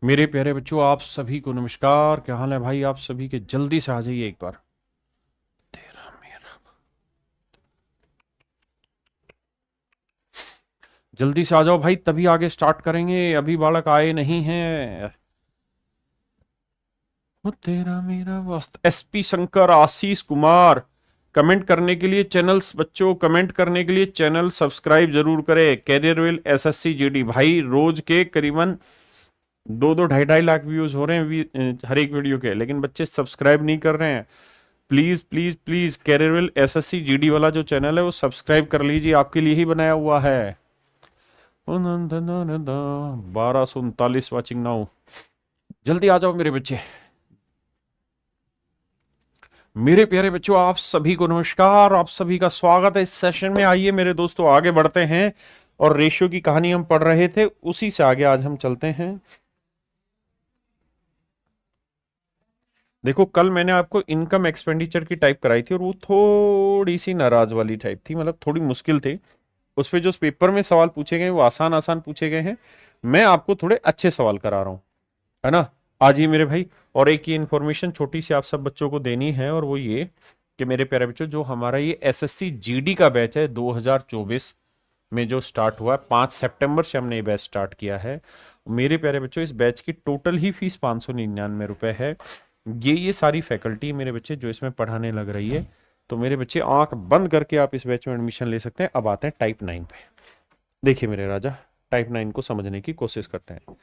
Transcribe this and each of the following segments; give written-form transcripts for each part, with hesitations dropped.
मेरे प्यारे बच्चों, आप सभी को नमस्कार। क्या हाल है भाई? आप सभी के जल्दी से आ जाइए एक बार। तेरा मेरा जल्दी से आ जाओ भाई, तभी आगे स्टार्ट करेंगे। अभी बालक आए नहीं हैं। वो तेरा मेरा वास्त एसपी शंकर, आशीष कुमार। कमेंट करने के लिए चैनल्स, बच्चों कमेंट करने के लिए चैनल सब्सक्राइब जरूर करें। कैरियर विल एसएससी जीडी भाई, रोज के करीबन 2-2 ढाई 2.5 लाख व्यूज हो रहे हैं हर एक वीडियो के, लेकिन बच्चे सब्सक्राइब नहीं कर रहे हैं। Please please please, career SSC GD वाला जो चैनल है वो सब्सक्राइब कर लीजिए, आपके लिए ही बनाया हुआ है। 1239 वाचिंग नाउ। जल्दी आ जाओ मेरे बच्चे। मेरे प्यारे बच्चों, आप सभी को नमस्कार। आप सभी का स्वागत है इस सेशन में। आइए मेरे दोस्तों, आगे बढ़ते हैं। और रेशियो की कहानी हम पढ़ रहे थे, उसी से आगे आज हम चलते हैं। देखो, कल मैंने आपको इनकम एक्सपेंडिचर की टाइप कराई थी और वो थोड़ी सी नाराज वाली टाइप थी, मतलब थोड़ी मुश्किल थी। उस पे जो पेपर में सवाल पूछे गए वो आसान आसान पूछे गए हैं। मैं आपको थोड़े अच्छे सवाल करा रहा हूं, है ना। आज ही मेरे भाई, और एक ही इन्फॉर्मेशन छोटी सी आप सब बच्चों को देनी है, और वो ये कि मेरे प्यारे बच्चों, जो हमारा ये एसएससी जीडी का बैच है 2024 में जो स्टार्ट हुआ है, 5 सितंबर से हमने ये बैच स्टार्ट किया है। मेरे प्यारे बच्चों, इस बैच की टोटल ही फीस 599 रुपए है। ये सारी फैकल्टी मेरे बच्चे जो इसमें पढ़ाने लग रही है, तो मेरे बच्चे आंख बंद करके आप इस बैच में एडमिशन ले सकते हैं। अब आते हैं टाइप 9 पे। देखिए मेरे राजा, टाइप 9 को समझने की कोशिश करते हैं।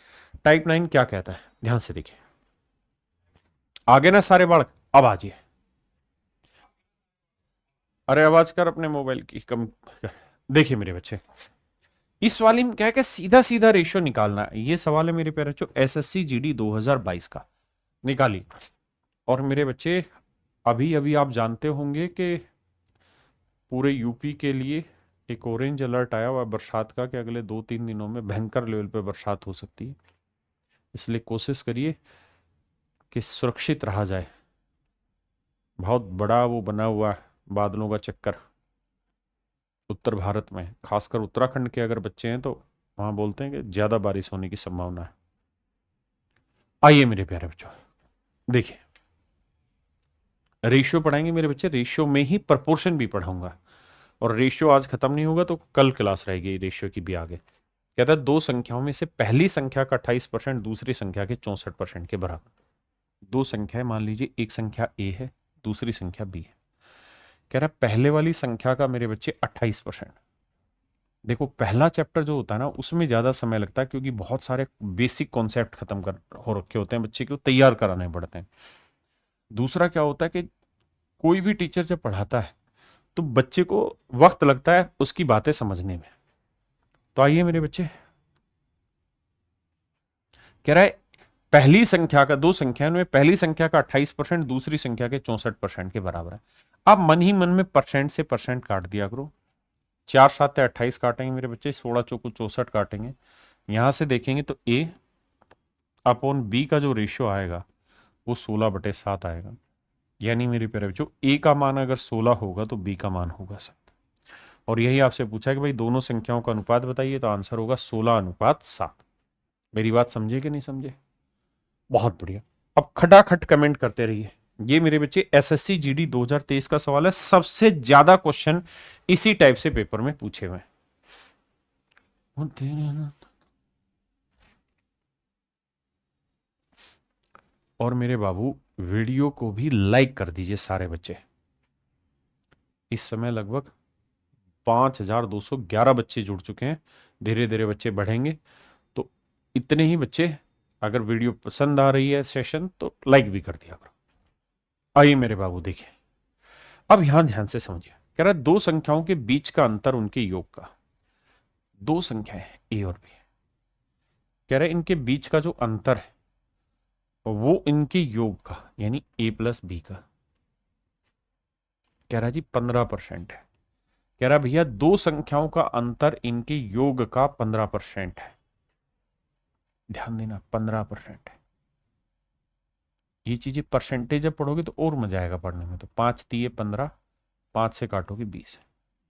टाइप 9 क्या कहता है, ध्यान से देखिए। आगे ना सारे बालक, अब आ जाइए। अरे आवाज कर अपने मोबाइल की कम कर। देखिए मेरे बच्चे, इस वाली में क्या है कि सीधा सीधा रेशियो निकालना है। ये सवाल है मेरे प्यारे बच्चों एसएससी जीडी 2022 का। निकालिए। और मेरे बच्चे, अभी अभी आप जानते होंगे कि पूरे यूपी के लिए एक ऑरेंज अलर्ट आया हुआ है बरसात का, कि अगले 2-3 दिनों में भयंकर लेवल पे बरसात हो सकती है। इसलिए कोशिश करिए कि सुरक्षित रहा जाए। बहुत बड़ा वो बना हुआ है बादलों का चक्कर उत्तर भारत में, खासकर उत्तराखंड के अगर बच्चे हैं तो वहां बोलते हैं कि ज्यादा बारिश होने की संभावना है। आइए मेरे प्यारे बच्चों, देखिए रेशियो पढ़ाएंगे मेरे बच्चे। रेशियो में ही प्रपोर्शन भी पढ़ाऊंगा, और रेशियो आज खत्म नहीं होगा तो कल क्लास रहेगी रेशियो की भी आगे। कहता है दो संख्याओं में से पहली संख्या का 28% दूसरी संख्या के 64% के बराबर। दो संख्याएं, मान लीजिए एक संख्या ए है, दूसरी संख्या बी है। कह रहा है पहले वाली संख्या का मेरे बच्चे 28%। देखो, पहला चैप्टर जो होता है ना, उसमें ज्यादा समय लगता है, क्योंकि बहुत सारे बेसिक कॉन्सेप्ट खत्म कर हो रखे होते हैं, बच्चे को तैयार कराने पड़ते हैं। दूसरा क्या होता है कि कोई भी टीचर जब पढ़ाता है तो बच्चे को वक्त लगता है उसकी बातें समझने में। तो आइए मेरे बच्चे, कह रहा है पहली संख्या का, दो संख्या में पहली संख्या का 28% दूसरी संख्या के 64% के बराबर है। अब मन ही मन में परसेंट से परसेंट काट दिया करो। 4 7 28 काटेंगे मेरे बच्चे, 16 चौको 64 काटेंगे। यहां से देखेंगे तो ए अपॉन बी का जो रेशियो आएगा वो 16/7 आएगा। यानी मेरे प्यारे बच्चों, ए का मान अगर 16 होगा तो बी का मान होगा 7। और यही आपसे पूछा है कि भाई दोनों संख्याओं का अनुपात बताइए, तो आंसर होगा 16:7। मेरी बात समझे कि नहीं समझे? बहुत बढ़िया। अब खटाखट कमेंट करते रहिए। ये मेरे बच्चे एसएससी जीडी 2023 का सवाल है, सबसे ज्यादा क्वेश्चन इसी टाइप से पेपर में पूछे हुए हैं। और मेरे बाबू, वीडियो को भी लाइक कर दीजिए सारे बच्चे। इस समय लगभग 5211 बच्चे जुड़ चुके हैं। धीरे धीरे बच्चे बढ़ेंगे, तो इतने ही बच्चे, अगर वीडियो पसंद आ रही है सेशन, तो लाइक भी कर दिया करो। आइए मेरे बाबू देखिए, अब यहां ध्यान से समझिए। कह रहा है दो संख्याओं के बीच का अंतर उनके योग का। दो संख्याएं ए और बी, कह रहा है इनके बीच का जो अंतर है वो इनके योग का, यानी ए प्लस बी का, कह रहा है जी 15% है। कह रहा है भैया दो संख्याओं का अंतर इनके योग का 15% है। ध्यान देना, 15% है। ये चीजें परसेंटेज जब पढ़ोगे तो और मजा आएगा पढ़ने में। तो 5×3 = 15, 5 से काटोगे 20।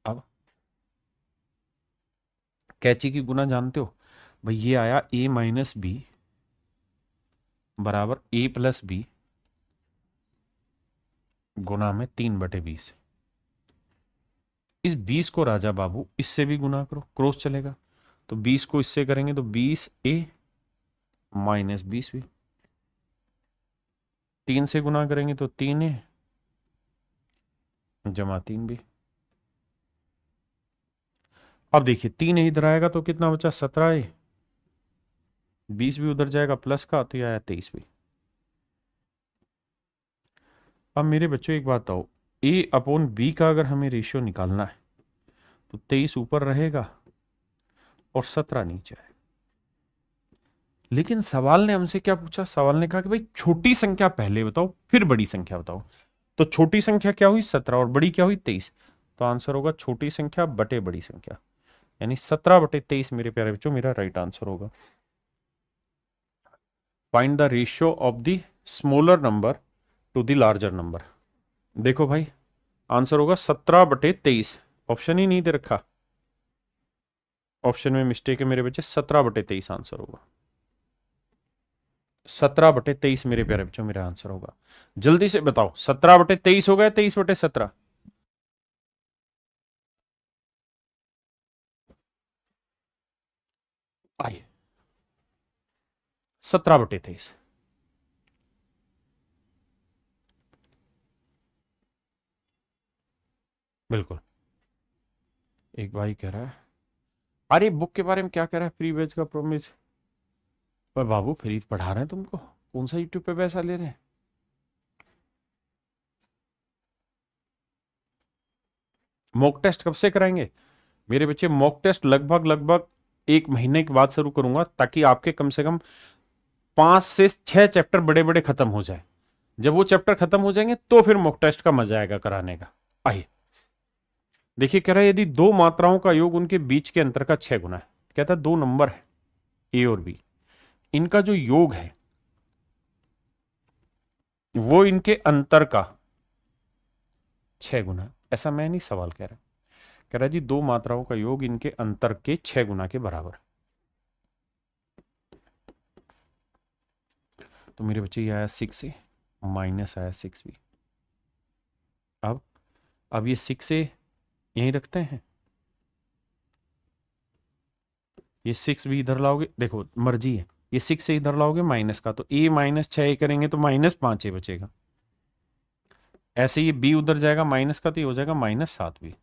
अब कैची की गुना जानते हो भाई, ये आया a - b बराबर a प्लस बी गुना में 3/20। इस 20 को राजा बाबू इससे भी गुना करो, क्रॉस चलेगा, तो 20 को इससे करेंगे तो 20a माइनस 20b, 3 से गुना करेंगे तो 3a जमा 3b। अब देखिए 3a इधर आएगा तो कितना बचा 17a, 20 भी उधर जाएगा प्लस का तो यह आया 23b। अब मेरे बच्चों एक बात बताओ, a अपॉन b का अगर हमें रेशियो निकालना है तो 23 ऊपर रहेगा और 17 नीचे है। लेकिन सवाल ने हमसे क्या पूछा, सवाल ने कहा कि भाई छोटी संख्या पहले बताओ फिर बड़ी संख्या बताओ। तो छोटी संख्या क्या हुई 17 और बड़ी क्या हुई 23। तो आंसर होगा छोटी संख्या बटे बड़ी संख्या, यानी 17/23 मेरे प्यारे बच्चों मेरा राइट आंसर होगा। Find the ratio of the smaller number two the larger number. देखो भाई आंसर होगा 17/23, ऑप्शन ही नहीं दे रखा, ऑप्शन में मिस्टेक है मेरे बच्चे, 17/23 आंसर होगा। 17/23 मेरे प्यारे बच्चों मेरा आंसर होगा। जल्दी से बताओ 17/23 हो गया 23/17। आइए 17/23। बिल्कुल। एक भाई कह रहा है अरे बुक के बारे में क्या कह रहा है, फ्री बैच का प्रॉमिस। पर बाबू फ्री पढ़ा रहे हैं तुमको, कौन सा यूट्यूब पे पैसा ले रहे हैं। मॉक टेस्ट कब से कराएंगे मेरे बच्चे, मॉक टेस्ट लगभग लगभग 1 महीने के बाद शुरू करूंगा, ताकि आपके कम से कम 5 से 6 चैप्टर बड़े बड़े खत्म हो जाए। जब वो चैप्टर खत्म हो जाएंगे तो फिर मॉक टेस्ट का मजा आएगा कराने का। आइए देखिए कह रहा है यदि दो मात्राओं का योग उनके बीच के अंतर का 6 गुना है। कहता है दो नंबर है ए और बी, इनका जो योग है वो इनके अंतर का 6 गुना। ऐसा मैं नहीं सवाल कह रहा है जी दो मात्राओं का योग इनके अंतर के 6 गुना के बराबर। तो मेरे बच्चे ये आया 6 ए माइनस आया 6b। अब ये 6 ए यहीं रखते हैं, ये 6 भी इधर लाओगे, देखो मर्जी है, ये 6 से इधर लाओगे माइनस का तो ए माइनस 6 करेंगे तो -5 बचेगा। ऐसे ये बी उधर जाएगा माइनस का तो ये हो जाएगा -7b।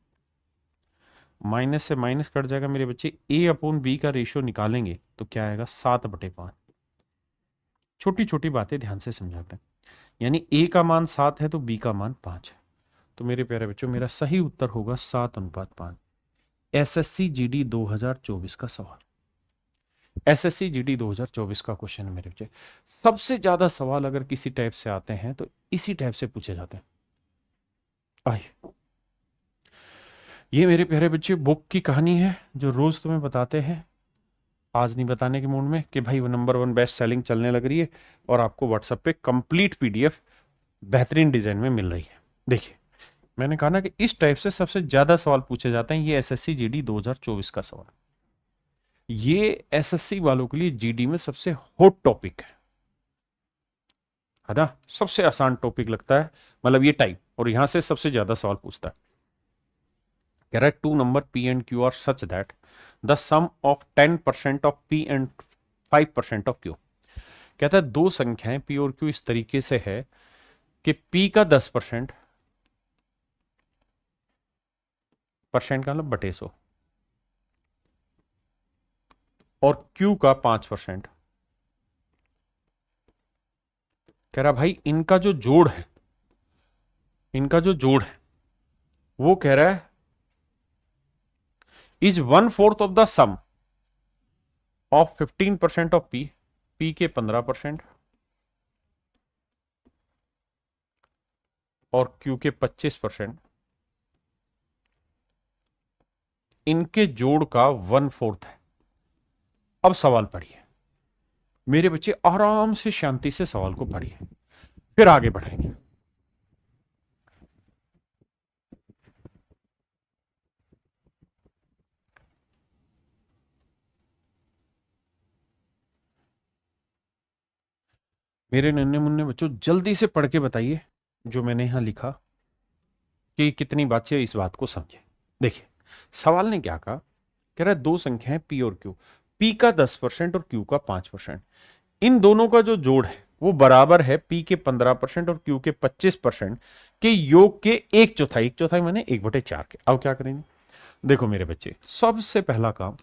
माइनस से माइनस कट जाएगा मेरे बच्चे, ए अपॉन बी का रेशियो निकालेंगे तो क्या आएगा 7/5। छोटी छोटी बातें ध्यान से समझा करें, यानी ए का मान 7 है तो बी का मान 5 है। तो मेरे प्यारे बच्चों मेरा सही उत्तर होगा 7:5। एसएससी जीडी 2024 का सवाल, एसएससी जीडी 2024 का क्वेश्चन है मेरे बच्चे। सबसे ज्यादा सवाल अगर किसी टाइप से आते हैं तो इसी टाइप से पूछे जाते हैं। आइए ये मेरे प्यारे बच्चे बुक की कहानी है जो रोज तुम्हें बताते हैं, आज नहीं बताने के मूड में कि भाई वो नंबर 1 बेस्ट सेलिंग चलने लग रही है और आपको व्हाट्सएप पे कंप्लीट पीडीएफ बेहतरीन डिजाइन में मिल रही है। देखिए मैंने कहा ना कि इस टाइप से सबसे ज्यादा सवाल पूछे जाते हैं, ये एसएससी जीडी 2024 का सवाल, ये एसएससी वालों के लिए जीडी में सबसे हॉट टॉपिक है ना, सबसे आसान टॉपिक लगता है, मतलब ये टाइप, और यहां से सबसे ज्यादा सवाल पूछता है। कह रहा है two number P and Q are such that the sum of 10% of P and 5% of Q. कहता है दो संख्याएं पी और क्यू इस तरीके से है कि पी का 10%, परसेंट का मतलब बटे 100, और क्यू का 5%। कह रहा भाई इनका जो जोड़ है, इनका जो जोड़ है वो कह रहा है is 1/4 of the sum of 15% of P, P के 15% और क्यू के 25%, इनके जोड़ का 1/4 है। अब सवाल पढ़िए मेरे बच्चे, आराम से शांति से सवाल को पढ़िए फिर आगे बढ़ेंगे। मेरे नन्हे मुन्ने बच्चों जल्दी से पढ़ के बताइए जो मैंने यहां लिखा कि कितनी बच्चे इस बात को समझे। देखिए सवाल ने क्या कहा, कह रहा है दो संख्याएं पी और क्यू, पी का 10% और क्यू का 5%, इन दोनों का जो जोड़ है वो बराबर है पी के 15% और क्यू के 25% के योग के एक चौथाई, एक चौथाई माने 1/4 के। अब क्या करेंगे, देखो मेरे बच्चे सबसे पहला काम,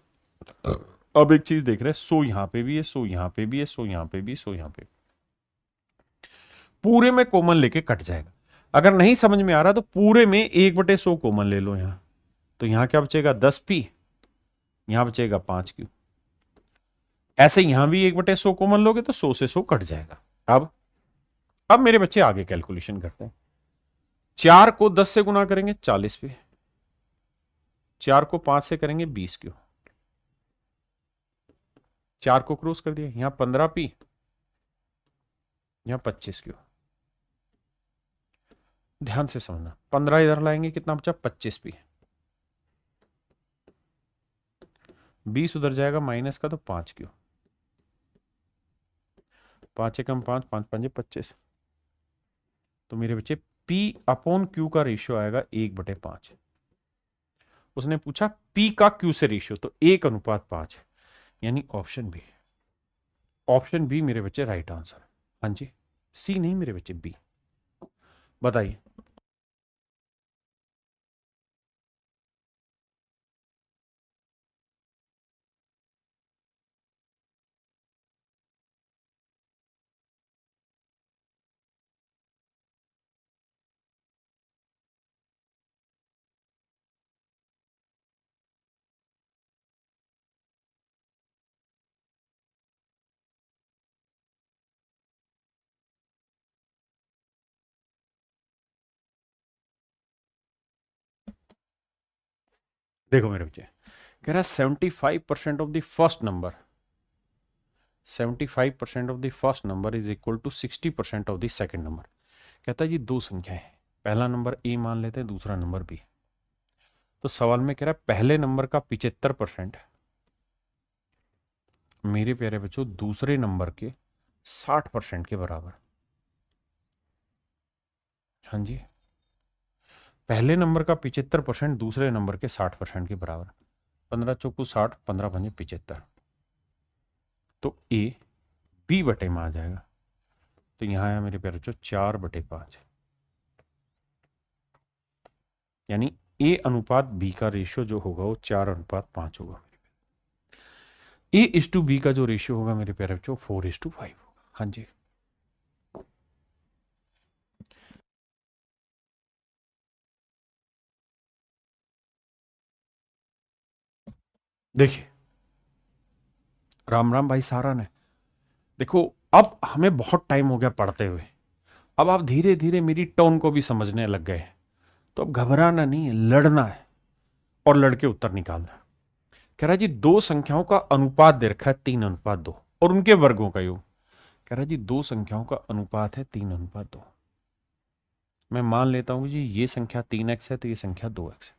अब एक चीज देख रहे हैं, सो यहां पे भी है, सो यहां पे भी है, सो यहां पे भी, सो यहां पे, पूरे में कॉमन लेके कट जाएगा। अगर नहीं समझ में आ रहा तो पूरे में 1/100 कॉमन ले लो यहां, तो यहां क्या बचेगा 10p, यहां बचेगा 5q। ऐसे यहां भी 1/100 कॉमन लोगे तो 100 से 100 कट जाएगा। अब मेरे बच्चे आगे कैलकुलेशन करते हैं। 4 को 10 से गुना करेंगे 40p, 4 को 5 से करेंगे 20q, 4 को क्रॉस कर दिया, यहां 15p, यहां 25q। ध्यान से समझना, 15 इधर लाएंगे कितना बचा 25p, 20 उधर जाएगा माइनस का तो 5q, 5 एकम 5, 5 पंजे 25। तो मेरे बच्चे p अपॉन q का रेशियो आएगा 1/5। उसने पूछा p का q से रेशियो, तो 1:5, यानी ऑप्शन बी। ऑप्शन बी मेरे बच्चे राइट आंसर। हाँ जी, सी नहीं मेरे बच्चे, बी। बताइए। देखो मेरे बच्चे, कह रहा है 75% of the first number, 75% of the first number is equal to 60% of the second number. कहता है जी दो संख्याएं हैं, पहला नंबर ए मान लेते हैं, दूसरा नंबर बी। तो सवाल में कह रहा है पहले नंबर का 75% मेरे प्यारे बच्चों दूसरे नंबर के 60% के बराबर। हाँ जी, पहले नंबर का 75% दूसरे नंबर के 60% के बराबर। 15 चौकू 60, 15 पंजे 75। तो ए बी बटे में आ जाएगा। तो यहां आया मेरे प्यारे बच्चों 4/5, यानी ए अनुपात बी का रेशियो जो होगा वो 4:5 होगा। ए इज टू बी का जो रेशियो होगा मेरे प्यारे बच्चों 4:5 होगा। हाँ जी, देखिए राम राम भाई सारा ने, देखो अब हमें बहुत टाइम हो गया पढ़ते हुए, अब आप धीरे धीरे मेरी टोन को भी समझने लग गए हैं। तो अब घबराना नहीं है, लड़ना है और लड़के उत्तर निकालना है। कह रहा है जी दो संख्याओं का अनुपात दे रखा है 3:2 और उनके वर्गों का योग। कह रहा है जी दो संख्याओं का अनुपात है 3:2। मैं मान लेता हूं जी ये संख्या 3x है तो ये संख्या 2x है।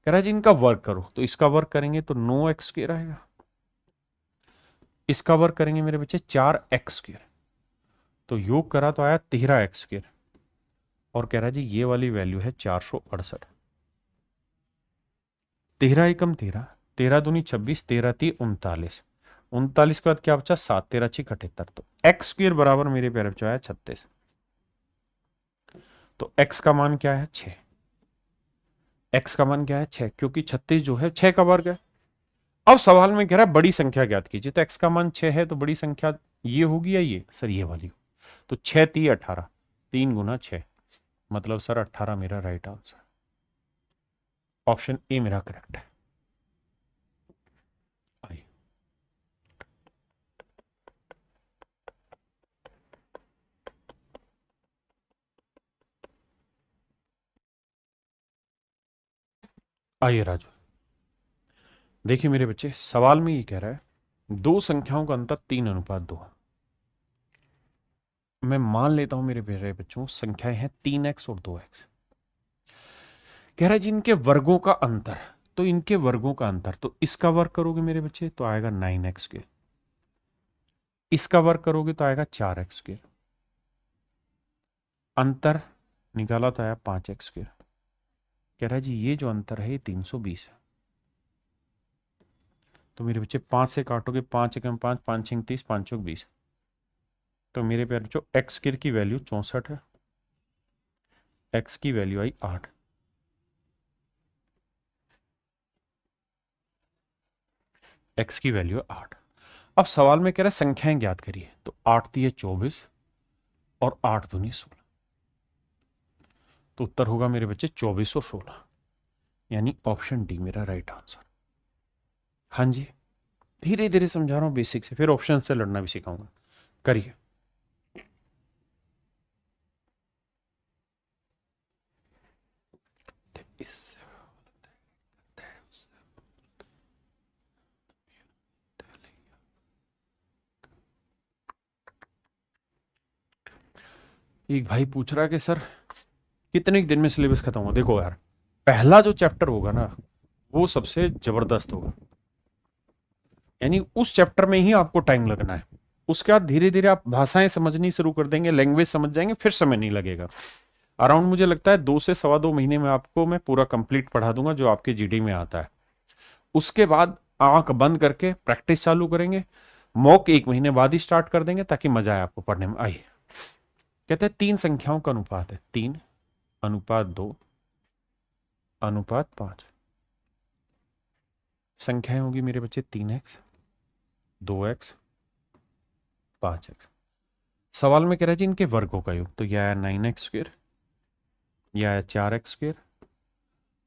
कह रहा है जी इनका वर्ग करो, तो इसका वर्ग करेंगे तो 9x रहेगा, इसका वर्ग करेंगे मेरे बच्चे 4x, तो योग करा तो आया 13x। और कह रहा है जी ये वाली वैल्यू है 468। 13 एकम 13, 13 दूनी 26, 13 ती 39, 39 के बाद क्या बचा 7, 13 6 78। तो x² बराबर मेरे प्यारे बच्चों आया 36। तो x का मान क्या है 6, x का मान क्या है 6, क्योंकि 36 जो है 6 का वर्ग है। अब सवाल में कह रहा है बड़ी संख्या ज्ञात कीजिए, तो x का मान 6 है तो बड़ी संख्या ये होगी या ये, सर ये वाली। तो 6 ती 18, 3 गुना 6, मतलब सर 18 मेरा राइट आंसर। ऑप्शन ए मेरा करेक्ट है। आइए, आइए राजू, देखिए मेरे बच्चे सवाल में ये कह रहा है दो संख्याओं का अंतर 3:2। मैं मान लेता हूं मेरे प्यारे बच्चों संख्याएं हैं 3x और 2x। कह रहा है जी इनके वर्गों का अंतर, तो इनके वर्गों का अंतर, तो इसका वर्ग करोगे मेरे बच्चे तो आएगा 9x, इसका वर्ग करोगे तो आएगा 4x। अंतर निकाला तो आया 5x स्क्वायर। कह रहा है जी ये जो अंतर है ये 320 है। तो मेरे बच्चे 5 से काटोगे, 5 एकम 5, 5 छिंग 30, 5 चौक 20। तो मेरे प्यारे बच्चों एक्स स्क्वायर की वैल्यू 64 है, एक्स की वैल्यू आई 8। एक्स की वैल्यू 8। अब सवाल में कह रहा है संख्याएं ज्ञात करिए, तो 8 दिए 24 और 8 दूनी 16। तो उत्तर होगा मेरे बच्चे 24 और 16, यानी ऑप्शन डी मेरा राइट आंसर। हाँ जी, धीरे धीरे समझा रहा हूं बेसिक से, फिर ऑप्शन से लड़ना भी सिखाऊंगा। करिए। एक भाई पूछ रहा है कि सर कितने दिन में सिलेबस खत्म हो। देखो यार, पहला जो चैप्टर होगा ना वो सबसे जबरदस्त होगा, यानी उस चैप्टर में ही आपको टाइम लगना है। उसके बाद धीरे धीरे आप भाषाएं समझनी शुरू कर देंगे, लैंग्वेज समझ जाएंगे, फिर समय नहीं लगेगा। अराउंड मुझे लगता है 2 से 2.25 महीने में आपको मैं पूरा कंप्लीट पढ़ा दूंगा जो आपके जीडी में आता है। उसके बाद आंख बंद करके प्रैक्टिस चालू करेंगे, मॉक 1 महीने बाद ही स्टार्ट कर देंगे ताकि मजा आए आपको पढ़ने में। आइए, कहते हैं 3 संख्याओं का अनुपात है, 3:2 अनुपात 5। संख्याएं होगी मेरे बच्चे 3x 2x 5x। सवाल में कह रहा है जी इनके वर्गों का योग, तो यह आया 9x स्क्वायर, यह आया 4x स्क्वायर,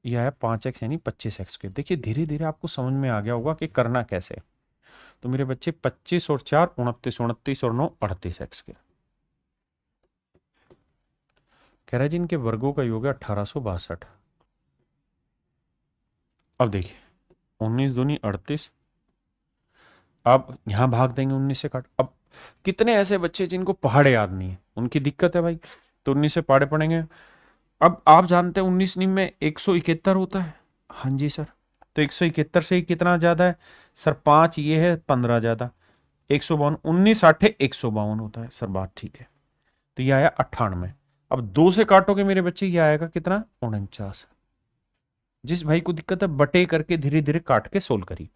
यह आया 5x यानी 25x स्क्वायर। देखिए धीरे धीरे आपको समझ में आ गया होगा कि करना कैसे। तो मेरे बच्चे 25 और 4 29, 29 और 9 38x स्क्वायर। कह रहा है जी इनके वर्गों का योग है 1862। अब देखिए 19 दूनी 38, अब यहां भाग देंगे 19 से काट। अब कितने ऐसे बच्चे जिनको पहाड़े याद नहीं है, उनकी दिक्कत है भाई, तो 19 से पहाड़े पढ़ेंगे। अब आप जानते हैं 19 निम में 171 होता है। हाँ जी सर, तो 171 से ही कितना ज्यादा है सर? 5 ये है, 15 ज्यादा, 152। 19 8 152 होता है सर, बात ठीक है। तो ये आया 98। अब 2 से काटोगे मेरे बच्चे, ये आएगा कितना? 49। जिस भाई को दिक्कत है बटे करके धीरे धीरे काट के सोल्व करिए,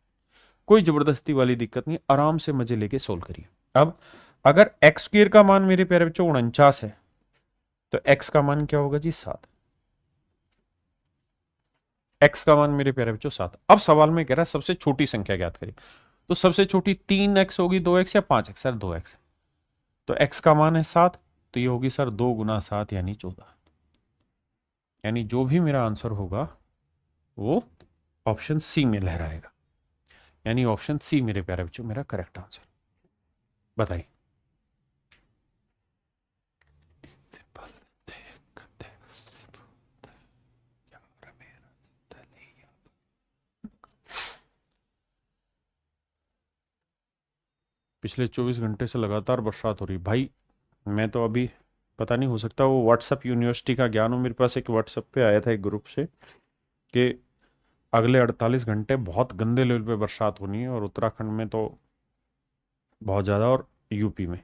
कोई जबरदस्ती वाली दिक्कत नहीं, आराम से मजे लेके सोल्व करिए। अब अगर एक्स स्क्वायर का मान मेरे प्यारे बच्चों 49 है, तो एक्स का मान क्या होगा जी? 7। एक्स का मान मेरे प्यारे बच्चों 7। अब सवाल में कह रहा है सबसे छोटी संख्या ज्ञात करिए, तो सबसे छोटी 3x होगी, 2x या 5x? Sir 2x। तो x का मान है 7, तो ये होगी सर 2 गुना 7 यानी 14। यानी जो भी मेरा आंसर होगा वो ऑप्शन सी में लहराएगा, यानी ऑप्शन सी मेरे प्यारे बच्चों मेरा करेक्ट आंसर। बताइए। पिछले 24 घंटे से लगातार बरसात हो रही भाई। मैं तो अभी पता नहीं, हो सकता वो व्हाट्सएप यूनिवर्सिटी का ज्ञान हो। मेरे पास एक व्हाट्सएप पे आया था एक ग्रुप से कि अगले 48 घंटे बहुत गंदे लेवल पे बरसात होनी है, और उत्तराखंड में तो बहुत ज़्यादा, और यूपी में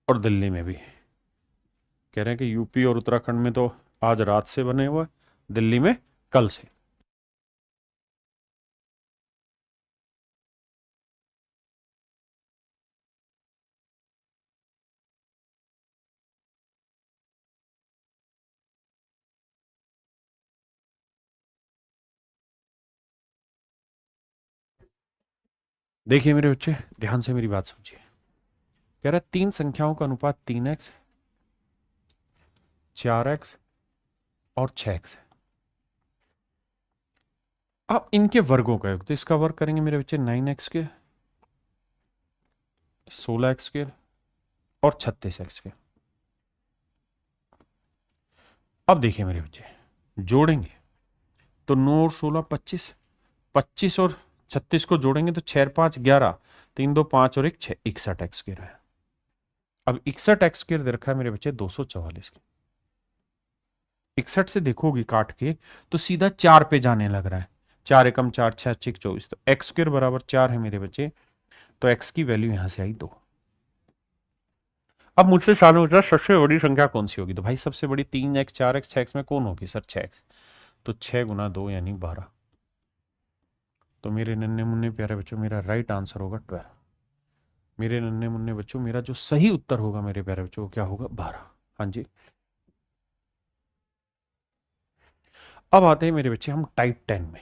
और दिल्ली में भी। कह रहे हैं कि यूपी और उत्तराखंड में तो आज रात से बने हुआ है, दिल्ली में कल से। देखिए मेरे बच्चे ध्यान से मेरी बात समझिए। कह रहा है 3 संख्याओं का अनुपात 3x 4x और 6x है। अब इनके वर्गों का योग, तो इसका वर्ग करेंगे मेरे बच्चे 9x के, 16x के और 36x के। अब देखिए मेरे बच्चे जोड़ेंगे तो 9 और 16 25, 25 और 36 को जोड़ेंगे तो 6 5 11, 3 2 5 और 1 6, 61 एक्स स्क्वायर है। अब 61 एक्स स्क्वायर दे रखा है मेरे बच्चे 244 के। 61 से देखोगी काट के तो सीधा 4 पे जाने लग रहा है, 4 एकम 4 6 6 24, तो एक्स स्क्वायर बराबर 4 है मेरे बच्चे, तो एक्स की वैल्यू यहां से आई 2। अब मुझसे सामने पूछा सबसे बड़ी संख्या कौन सी होगी, तो भाई सबसे बड़ी 3x 4x 6x में कौन होगी सर, 6x। तो 6 गुना 2 यानी 12। तो मेरे नन्हे मुन्ने प्यारे बच्चों मेरा राइट आंसर होगा 12। मेरे नन्हे मुन्ने बच्चों मेरा जो सही उत्तर होगा मेरे प्यारे बच्चों वो क्या होगा, 12। हाँ जी। अब आते हैं मेरे बच्चे हम टाइप 10 में।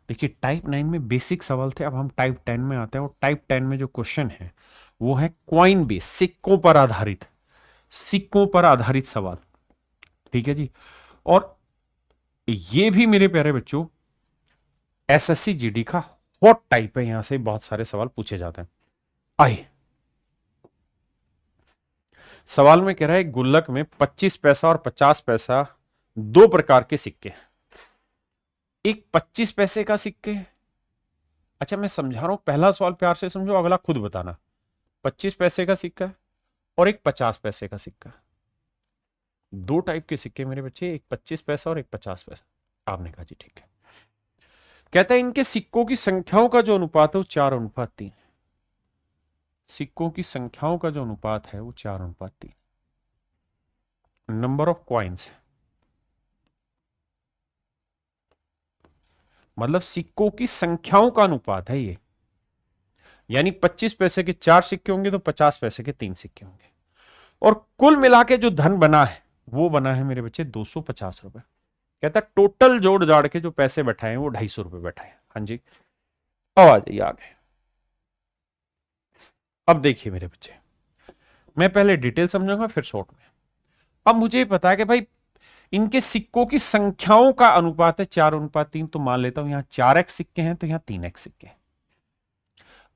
देखिए टाइप 9 में बेसिक सवाल थे, अब हम टाइप 10 में आते हैं। और टाइप 10 में जो क्वेश्चन है वो है क्वाइन बेस, सिक्कों पर आधारित, सिक्कों पर आधारित सवाल। ठीक है जी। और ये भी मेरे प्यारे बच्चों एसएससी जीडी का हॉट टाइप है, यहां से बहुत सारे सवाल पूछे जाते हैं। आइए सवाल में कह रहा है गुल्लक में 25 पैसा और 50 पैसा दो प्रकार के सिक्के हैं। एक 25 पैसे का सिक्के है। अच्छा मैं समझा रहा हूं, पहला सवाल प्यार से समझो, अगला खुद बताना। 25 पैसे का सिक्का है और एक 50 पैसे का सिक्का है। दो टाइप के सिक्के मेरे बच्चे, एक 25 पैसा और एक 50 पैसा। आपने कहा जी ठीक है। कहता है इनके सिक्कों की संख्याओं का जो अनुपात है वो 4:3। सिक्कों की संख्याओं का जो अनुपात है वो 4:3। नंबर ऑफ क्वाइंस, मतलब सिक्कों की संख्याओं का अनुपात है ये। यानी 25 पैसे के 4 सिक्के होंगे तो 50 पैसे के 3 सिक्के होंगे। और कुल मिला के जो धन बना है वो बना है मेरे बच्चे 250 रुपए। कहता है टोटल जोड़ जाड़ के जो पैसे बैठाए वो 250 रुपए बैठाए। हाँ जी। अब आ जाइए आगे। अब देखिए मेरे बच्चे, मैं पहले डिटेल समझाऊंगा फिर शॉर्ट में। अब मुझे पता है कि भाई इनके सिक्कों की संख्याओं का अनुपात है 4:3, तो मान लेता हूं यहां 4x सिक्के हैं तो यहां 3x सिक्के हैं।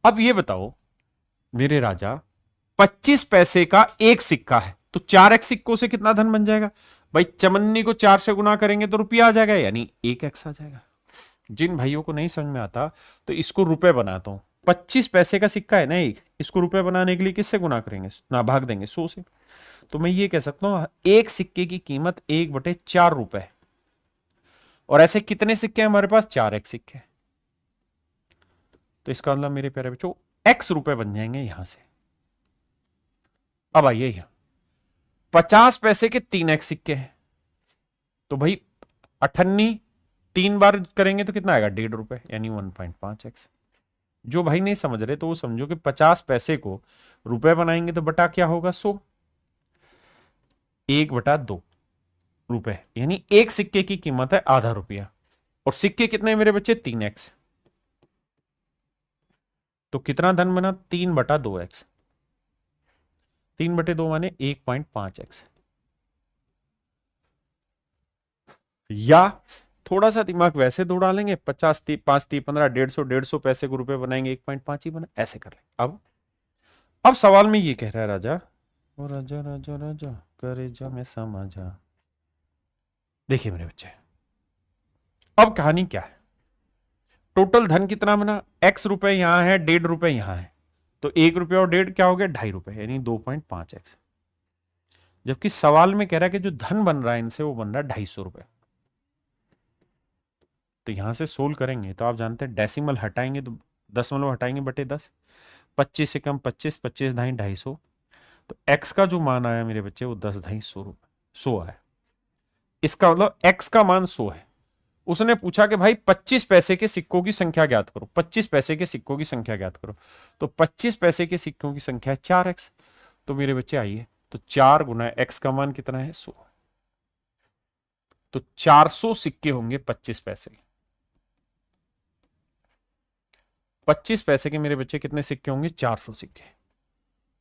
अब ये बताओ मेरे राजा, 25 पैसे का एक सिक्का है तो 4x सिक्कों से कितना धन बन जाएगा भाई, चमन्नी को 4 से गुना करेंगे तो रुपया आ जाएगा, यानी 1x आ जाएगा। जिन भाइयों को नहीं समझ में आता तो इसको रुपए बनाता हूं। 25 पैसे का सिक्का है ना एक, इसको रुपए बनाने के लिए किससे गुना करेंगे, ना भाग देंगे 100 से। तो मैं ये कह सकता हूं एक सिक्के की कीमत 1/4 रुपए। और ऐसे कितने सिक्के हैं हमारे पास, 4x सिक्के। तो इसका मतलब मेरे प्यारे बच्चों x रुपए बन जाएंगे यहां से। अब आइए यहां 50 पैसे के 3x सिक्के हैं तो भाई 98 3 बार करेंगे तो कितना आएगा, 1.5 रुपए, यानी 1.5x। जो भाई नहीं समझ रहे तो वो समझो कि 50 पैसे को रुपए बनाएंगे तो बटा क्या होगा, 100। 1/2 रुपए, यानी एक सिक्के की कीमत है आधा रुपया। और सिक्के कितने मेरे बच्चे, 3x। तो कितना धन बना, 3/2x। 3/2 माने 1.5x। या थोड़ा सा दिमाग वैसे दौड़ा लेंगे, 50 5 3 15 150 150 पैसे को रुपए बनाएंगे 1.5 ही बना, ऐसे कर लेंगे। अब सवाल में ये कह रहा है राजा, ओ राजा राजा राजा करे जा मैं समझा। देखिए मेरे बच्चे, अब कहानी क्या है, टोटल धन कितना बना, x रुपए यहां है, 1.5 रुपए यहां है, तो 1 रुपया और 1.5 क्या हो गया, 2.5 रुपए, यानी 2.5x। जबकि सवाल में कह रहा है कि जो धन बन रहा है इनसे वो बन रहा है 250 रुपए। तो यहां से सोल्व करेंगे तो आप जानते हैं डेसिमल हटाएंगे तो दशमलव हटाएंगे बटे 10, 25 से कम 25, 25 ढाई 250। तो x का जो मान आया मेरे बच्चे वो 10 ढाई 100 रुपए, 100 आया। इसका मतलब x का मान 100 है। उसने पूछा कि भाई 25 पैसे के सिक्कों की संख्या ज्ञात करो, 25 पैसे के सिक्कों की संख्या ज्ञात करो। तो 25 पैसे के सिक्कों की संख्या है 4x। तो मेरे बच्चे आइए, तो 4 गुना x का मान कितना है, 100। तो 400 सिक्के होंगे 25 पैसे के। 25 पैसे के मेरे बच्चे कितने सिक्के होंगे, 400 सिक्के।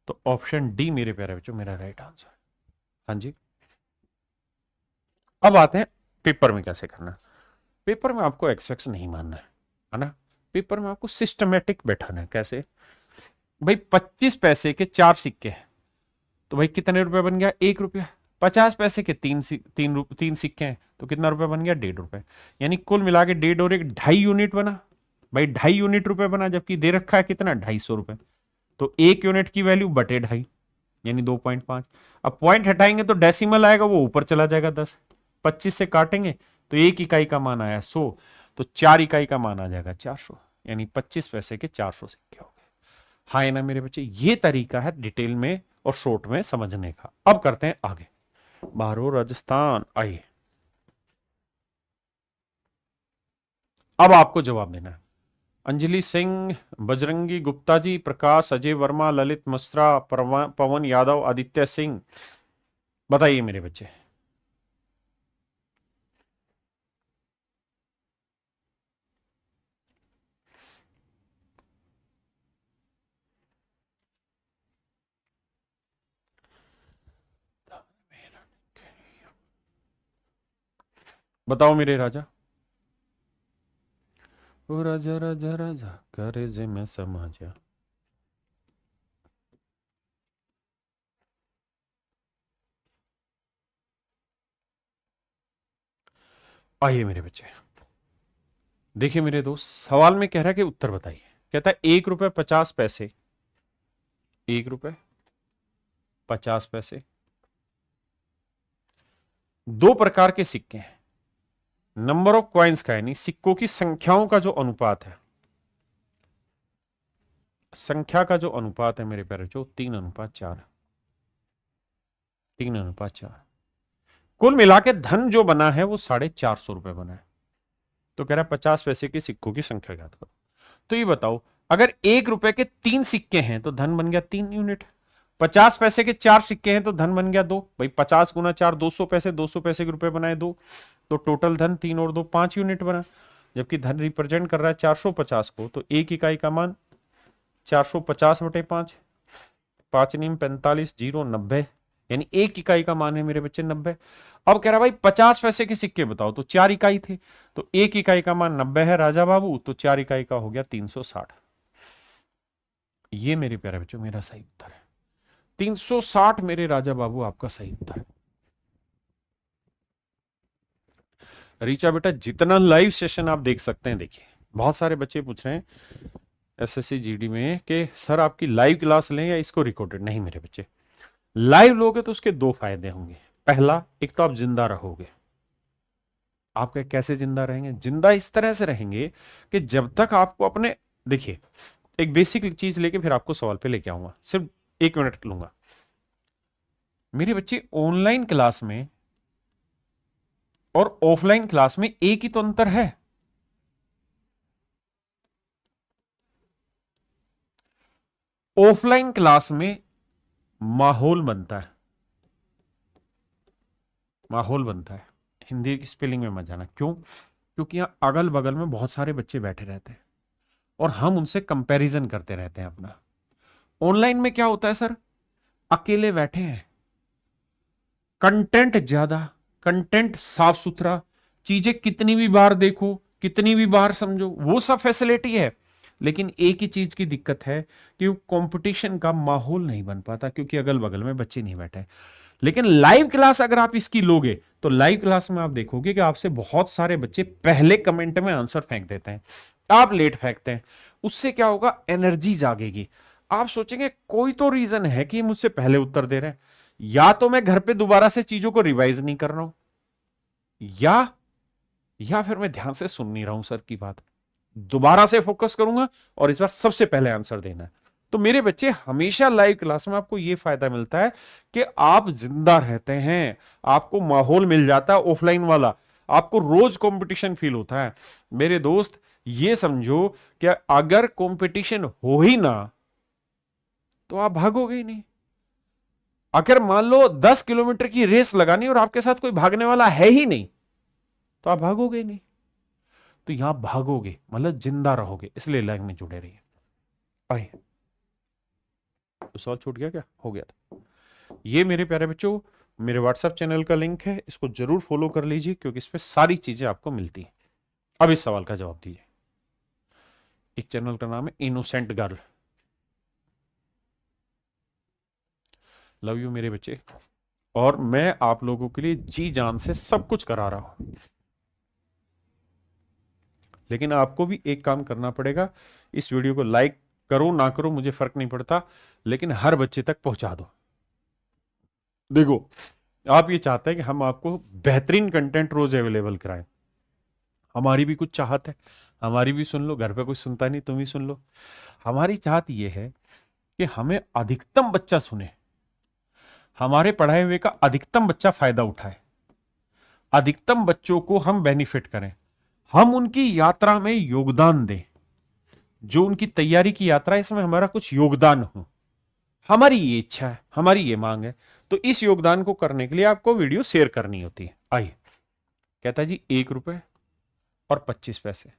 तो ऑप्शन डी मेरे प्यारे बच्चों मेरा राइट आंसर। हाँ जी। अब आते हैं पेपर में कैसे करना। पेपर में आपको एक्स नहीं मानना है ना। पेपर में आपको सिस्टमेटिक बैठाना है। कैसे भाई, 25 पैसे के 4 सिक्के हैं तो भाई कितने रुपए बन गया, 1 रुपया। 50 पैसे के 3 सिक्के हैं तो कितना रुपया बन गया, 1.5 रुपए। यानी कुल मिला के 1.5 और 1 2.5 यूनिट बना भाई, 2.5 यूनिट रुपए बना, जबकि दे रखा है कितना, 250 रुपए। तो 1 यूनिट की वैल्यू बटे 2.5 यानी 2.5। अब पॉइंट हटाएंगे तो डेसिमल आएगा, वो ऊपर चला जाएगा 10। 25 से काटेंगे तो 1 इकाई का मान आया 100, तो 4 इकाई का मान आ जाएगा 400, यानी 25 पैसे के 400 सिक्के हो गए। हाँ है ना मेरे बच्चे, ये तरीका है डिटेल में और शॉर्ट में समझने का। अब करते हैं आगे। बारो राजस्थान, आइए अब आपको जवाब देना है। अंजलि सिंह, बजरंगी गुप्ता जी, प्रकाश, अजय वर्मा, ललित मिश्रा, पवन यादव, आदित्य सिंह, बताइए मेरे बच्चे। बताओ मेरे राजा। ओ राजा राजा राजा करे जे मैं समाजा। आइए मेरे बच्चे, देखिए मेरे दोस्त, सवाल में कह रहा है कि उत्तर बताइए। कहता है 1 रुपए 50 पैसे, 1 रुपए 50 पैसे, 2 प्रकार के सिक्के हैं। नंबर ऑफ कॉइन्स का, यानी सिक्कों की संख्याओं का जो अनुपात है, संख्या का जो अनुपात है मेरे प्यारे, जो 3:4, 3:4। कुल मिला के धन जो बना है वो 450 रुपए बना है। तो कह रहा है 50 पैसे के सिक्कों की संख्या ज्ञात करो। तो ये बताओ, अगर 1 रुपए के 3 सिक्के हैं तो धन बन गया 3 यूनिट। 50 पैसे के 4 सिक्के हैं तो धन बन गया 2। भाई 50 × 4 200 पैसे, 200 पैसे के रुपए बनाए 2, तो टोटल धन 3 और 2 5 यूनिट बना। जबकि धन रिप्रेजेंट कर रहा है 450 को, तो 1 इकाई का मान 450/5, 5 × 45, 0 90, यानी 1 इकाई का मान है मेरे बच्चे 90। अब कह रहा भाई 50 पैसे के सिक्के बताओ, तो 4 इकाई थे, तो 1 इकाई का मान 90 है राजा बाबू, तो 4 इकाई का हो गया 360। ये मेरे प्यारे बच्चों मेरा सही उत्तर है। 360 मेरे राजा बाबू आपका सही उत्तर है। रीचा बेटा, जितना लाइव सेशन आप देख सकते हैं देखिए। बहुत सारे बच्चे पूछ रहे हैं एसएससी जीडी में कि सर आपकी लाइव क्लास लें या इसको रिकॉर्डेड। नहीं मेरे बच्चे, लाइव लोगे तो उसके 2 फायदे होंगे। पहला, एक तो आप जिंदा रहोगे। आप कैसे जिंदा रहेंगे? जिंदा इस तरह से रहेंगे कि जब तक आपको अपने, देखिए एक बेसिक चीज लेके फिर आपको सवाल पे लेके आऊंगा, सिर्फ 1 मिनट लूंगा। मेरे बच्चे, ऑनलाइन क्लास में और ऑफलाइन क्लास में एक ही तो अंतर है। ऑफलाइन क्लास में माहौल बनता है, माहौल बनता है। हिंदी की स्पेलिंग में मत जाना, क्यों? क्योंकि यहां अगल बगल में बहुत सारे बच्चे बैठे रहते हैं और हम उनसे कंपैरिजन करते रहते हैं अपना। ऑनलाइन में क्या होता है सर? अकेले बैठे हैं, कंटेंट ज्यादा, कंटेंट साफ सुथरा, चीजें कितनी भी बार देखो, कितनी भी बार समझो, वो सब फैसिलिटी है। लेकिन एक ही चीज की दिक्कत है कि कंपटीशन का माहौल नहीं बन पाता, क्योंकि अगल बगल में बच्चे नहीं बैठे। लेकिन लाइव क्लास अगर आप इसकी लोगे तो लाइव क्लास में आप देखोगे कि आपसे बहुत सारे बच्चे पहले कमेंट में आंसर फेंक देते हैं, आप लेट फेंकते हैं। उससे क्या होगा? एनर्जी जागेगी। आप सोचेंगे कोई तो रीजन है कि मुझसे पहले उत्तर दे रहे हैं, या तो मैं घर पे दोबारा से चीजों को रिवाइज नहीं कर रहा हूं, या फिर मैं ध्यान से सुन नहीं रहा हूं सर की बात। दोबारा से फोकस करूंगा और इस बार सबसे पहले आंसर देना है। तो मेरे बच्चे, हमेशा लाइव क्लास में आपको यह फायदा मिलता है कि आप जिंदा रहते हैं, आपको माहौल मिल जाता है ऑफलाइन वाला, आपको रोज कंपटीशन फील होता है। मेरे दोस्त, ये समझो कि अगर कंपटीशन हो ही ना तो आप भागोगे ही नहीं। अगर मान लो 10 किलोमीटर की रेस लगानी और आपके साथ कोई भागने वाला है ही नहीं, तो आप भागोगे नहीं। तो यहां भागोगे मतलब जिंदा रहोगे, इसलिए लाइन में जुड़े रहिए। आइए, तो सवाल छूट गया क्या? हो गया था। ये मेरे प्यारे बच्चों मेरे व्हाट्सएप चैनल का लिंक है, इसको जरूर फॉलो कर लीजिए, क्योंकि इस पे सारी चीजें आपको मिलती हैं। अब इस सवाल का जवाब दीजिए। एक चैनल का नाम है इनोसेंट गर्ल। लव यू मेरे बच्चे, और मैं आप लोगों के लिए जी जान से सब कुछ करा रहा हूं। लेकिन आपको भी एक काम करना पड़ेगा, इस वीडियो को लाइक करो ना करो मुझे फर्क नहीं पड़ता, लेकिन हर बच्चे तक पहुंचा दो। देखो, आप ये चाहते हैं कि हम आपको बेहतरीन कंटेंट रोज अवेलेबल कराएं, हमारी भी कुछ चाहत है, हमारी भी सुन लो। घर पे कोई सुनता नहीं, तुम ही सुन लो। हमारी चाहत ये है कि हमें अधिकतम बच्चा सुने, हमारे पढ़ाए हुए का अधिकतम बच्चा फायदा उठाए, अधिकतम बच्चों को हम बेनिफिट करें, हम उनकी यात्रा में योगदान दें, जो उनकी तैयारी की यात्रा है इसमें हमारा कुछ योगदान हो, हमारी ये इच्छा है, हमारी ये मांग है। तो इस योगदान को करने के लिए आपको वीडियो शेयर करनी होती है। आइए, कहता है जी 1 रुपए और 25 पैसे,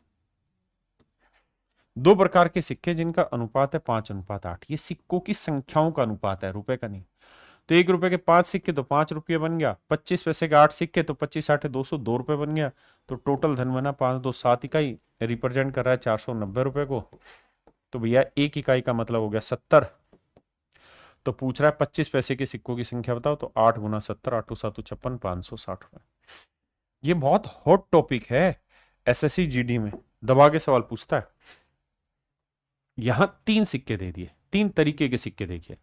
दो प्रकार के सिक्के जिनका अनुपात है 5:8। ये सिक्कों की संख्याओं का अनुपात है, रुपए का नहीं। तो 1 रुपए के 5 सिक्के तो 5 रुपये बन गया, 25 पैसे के 8 सिक्के तो 25 8 202 रुपए बन गया। तो टोटल धन बना 5 2 7 इकाई, रिप्रेजेंट कर रहा है 490 रुपए को। तो भैया 1 इकाई का मतलब हो गया 70। तो पूछ रहा है 25 पैसे के सिक्कों की संख्या बताओ, तो 8 गुना 70, 8 7 56, 560 रुपए। ये बहुत हॉट टॉपिक है एसएससी जीडी में, दबा के सवाल पूछता है। यहां 3 सिक्के दे दिए, 3 तरीके के सिक्के देखिए।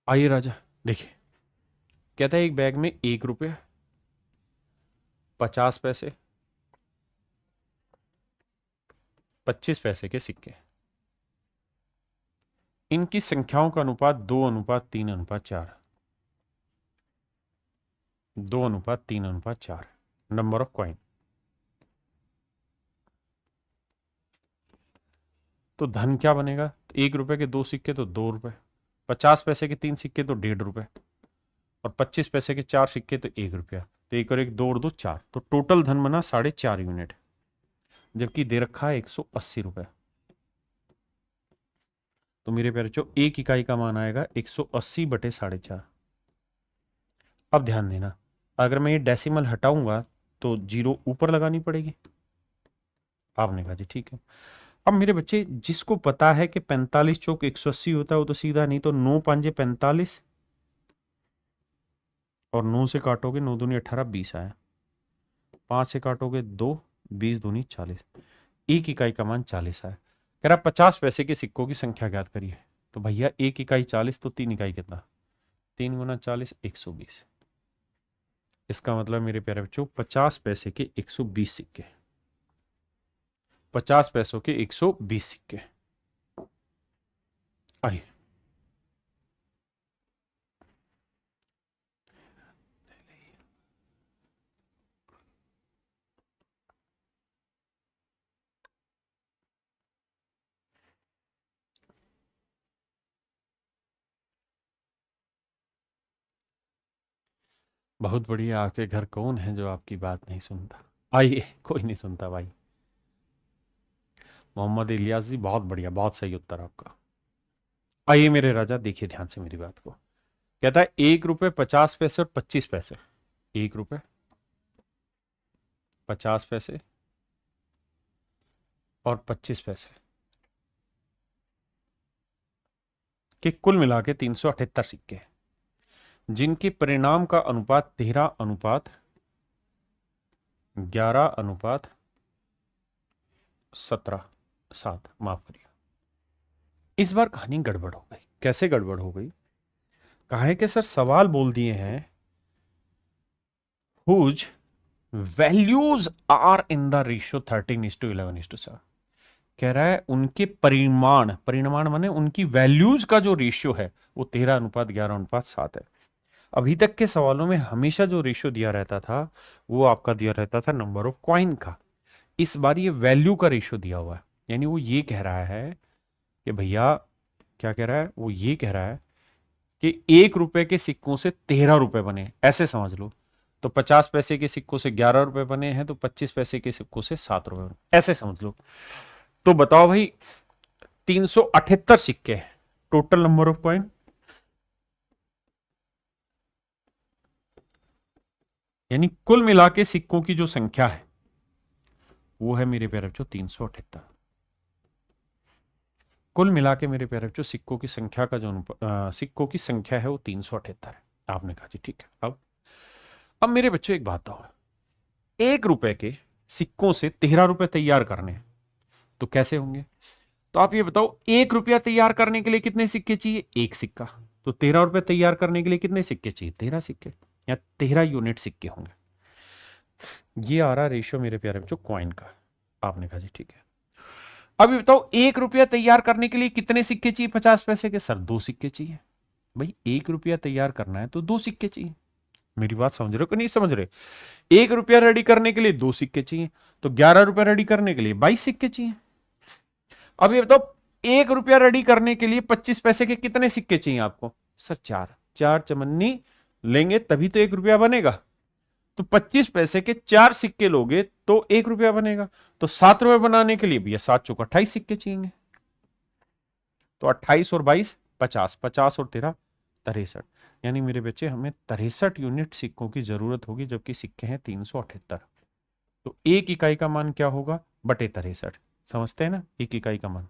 आइए राजा देखिए, कहता है एक बैग में 1 रुपया, 50 पैसे, 25 पैसे के सिक्के, इनकी संख्याओं का अनुपात 2:3:4, 2:3:4 नंबर ऑफ कॉइन। तो धन क्या बनेगा? 1 रुपए के 2 सिक्के तो 2 रुपए, 50 पैसे के 3 सिक्के तो 1.5 रुपए, और 25 पैसे के 4 सिक्के तो 1 रुपया। तो 1 और 1 2 और 2 4, तो टोटल धन बना 4.5 यूनिट, जबकि दे रखा है 180 रुपए। तो मेरे प्यारे जो 1 इकाई का मान आएगा 180/4.5। अब ध्यान देना, अगर मैं ये डेसिमल हटाऊंगा तो 0 ऊपर लगानी पड़ेगी। आपने कहा जी ठीक है। अब मेरे बच्चे जिसको पता है कि 45 चौक 180 होता है वो तो सीधा, नहीं तो 9 5 45 और 9 से काटोगे 9 दूनी 18 20 आया, 5 से काटोगे 2 20 दूनी 40, 1 इकाई का मान 40 आया। कह रहा 50 पैसे के सिक्कों की संख्या ज्ञात करिए। तो भैया 1 इकाई 40, तो 3 इकाई कितना? 3 गुना 40 120। इसका मतलब मेरे प्यारे बच्चों 50 पैसे के 120 सिक्के, 50 पैसों के 120 सिक्के। आइए, बहुत बढ़िया। आपके घर कौन है जो आपकी बात नहीं सुनता? आइए, कोई नहीं सुनता भाई। मोहम्मद इलियास जी, बहुत बढ़िया, बहुत सही उत्तर आपका। आइए मेरे राजा देखिए ध्यान से मेरी बात को। कहता है 1 रुपए 50 पैसे और 25 पैसे, 1 रुपए 50 पैसे और 25 पैसे के कुल मिला के 378 सिक्के हैं, जिनके परिणाम का अनुपात 13:11:17, माफ करिए। इस बार कहानी गड़बड़ हो गई। कैसे गड़बड़ हो गई? कहा है कि सर सवाल बोल दिए हैं whose values are in the ratio 13:11:7। कह रहा है उनके परिमाण, परिमाण माने उनकी वैल्यूज का जो रेशियो है वो 13:11:7 है। अभी तक के सवालों में हमेशा जो रेशियो दिया रहता था वो आपका दिया रहता था नंबर ऑफ कॉइन का। इस बार ये वैल्यू का रेशियो दिया हुआ है, यानी वो ये कह रहा है कि भैया, क्या कह रहा है? वो ये कह रहा है कि 1 रुपए के सिक्कों से 13 रुपए बने, ऐसे समझ लो। तो 50 पैसे के सिक्कों से 11 रुपए बने हैं, तो 25 पैसे के सिक्कों से 7 रुपए बने, ऐसे समझ लो। तो बताओ भाई, 378 सिक्के हैं, टोटल नंबर ऑफ कॉइन, यानी कुल मिला के सिक्कों की जो संख्या है वो है मेरे प्यारे बच्चों 378। कुल मिला के मेरे प्यारे बच्चों सिक्कों की संख्या का जो सिक्कों की संख्या है वो 378 है। आपने कहा जी ठीक है। अब मेरे बच्चों एक बात बताओ, 1 रुपए के सिक्कों से 13 रुपए तैयार करने हैं, तो कैसे होंगे? तो आप ये बताओ, 1 रुपया तैयार करने के लिए कितने सिक्के चाहिए? 1 सिक्का। तो 13 रुपए तैयार करने के लिए कितने सिक्के चाहिए? 13 सिक्के, या 13 यूनिट सिक्के होंगे। ये आ रहा रेशियो मेरे प्यारे बच्चों कॉइन का। आपने कहा जी ठीक है। अभी बताओ 1 रुपया तैयार करने के लिए कितने सिक्के चाहिए 50 पैसे के? सर 2 सिक्के चाहिए। भाई 1 रुपया तैयार करना है तो 2 सिक्के चाहिए। मेरी बात समझ रहे हो कि नहीं समझ रहे? 1 रुपया रेडी करने के लिए 2 सिक्के चाहिए, तो 11 रुपया रेडी करने के लिए 22 सिक्के चाहिए। अब ये बताओ 1 रुपया रेडी करने के लिए 25 पैसे के कितने सिक्के चाहिए आपको? सर 4। 4 चमन्नी लेंगे तभी तो 1 रुपया बनेगा। तो 25 पैसे के 4 सिक्के लोगे तो 1 रुपया बनेगा। तो 7 रुपए बनाने के लिए भैया 7 चौक 28 सिक्के चाहिए। तो 28 और 22 50, 50 और 13 63। यानी मेरे बच्चे हमें 63 यूनिट सिक्कों की जरूरत होगी, जबकि सिक्के हैं 378। तो 1 इकाई का मान क्या होगा? बटे 63। समझते हैं ना? 1 इकाई का मान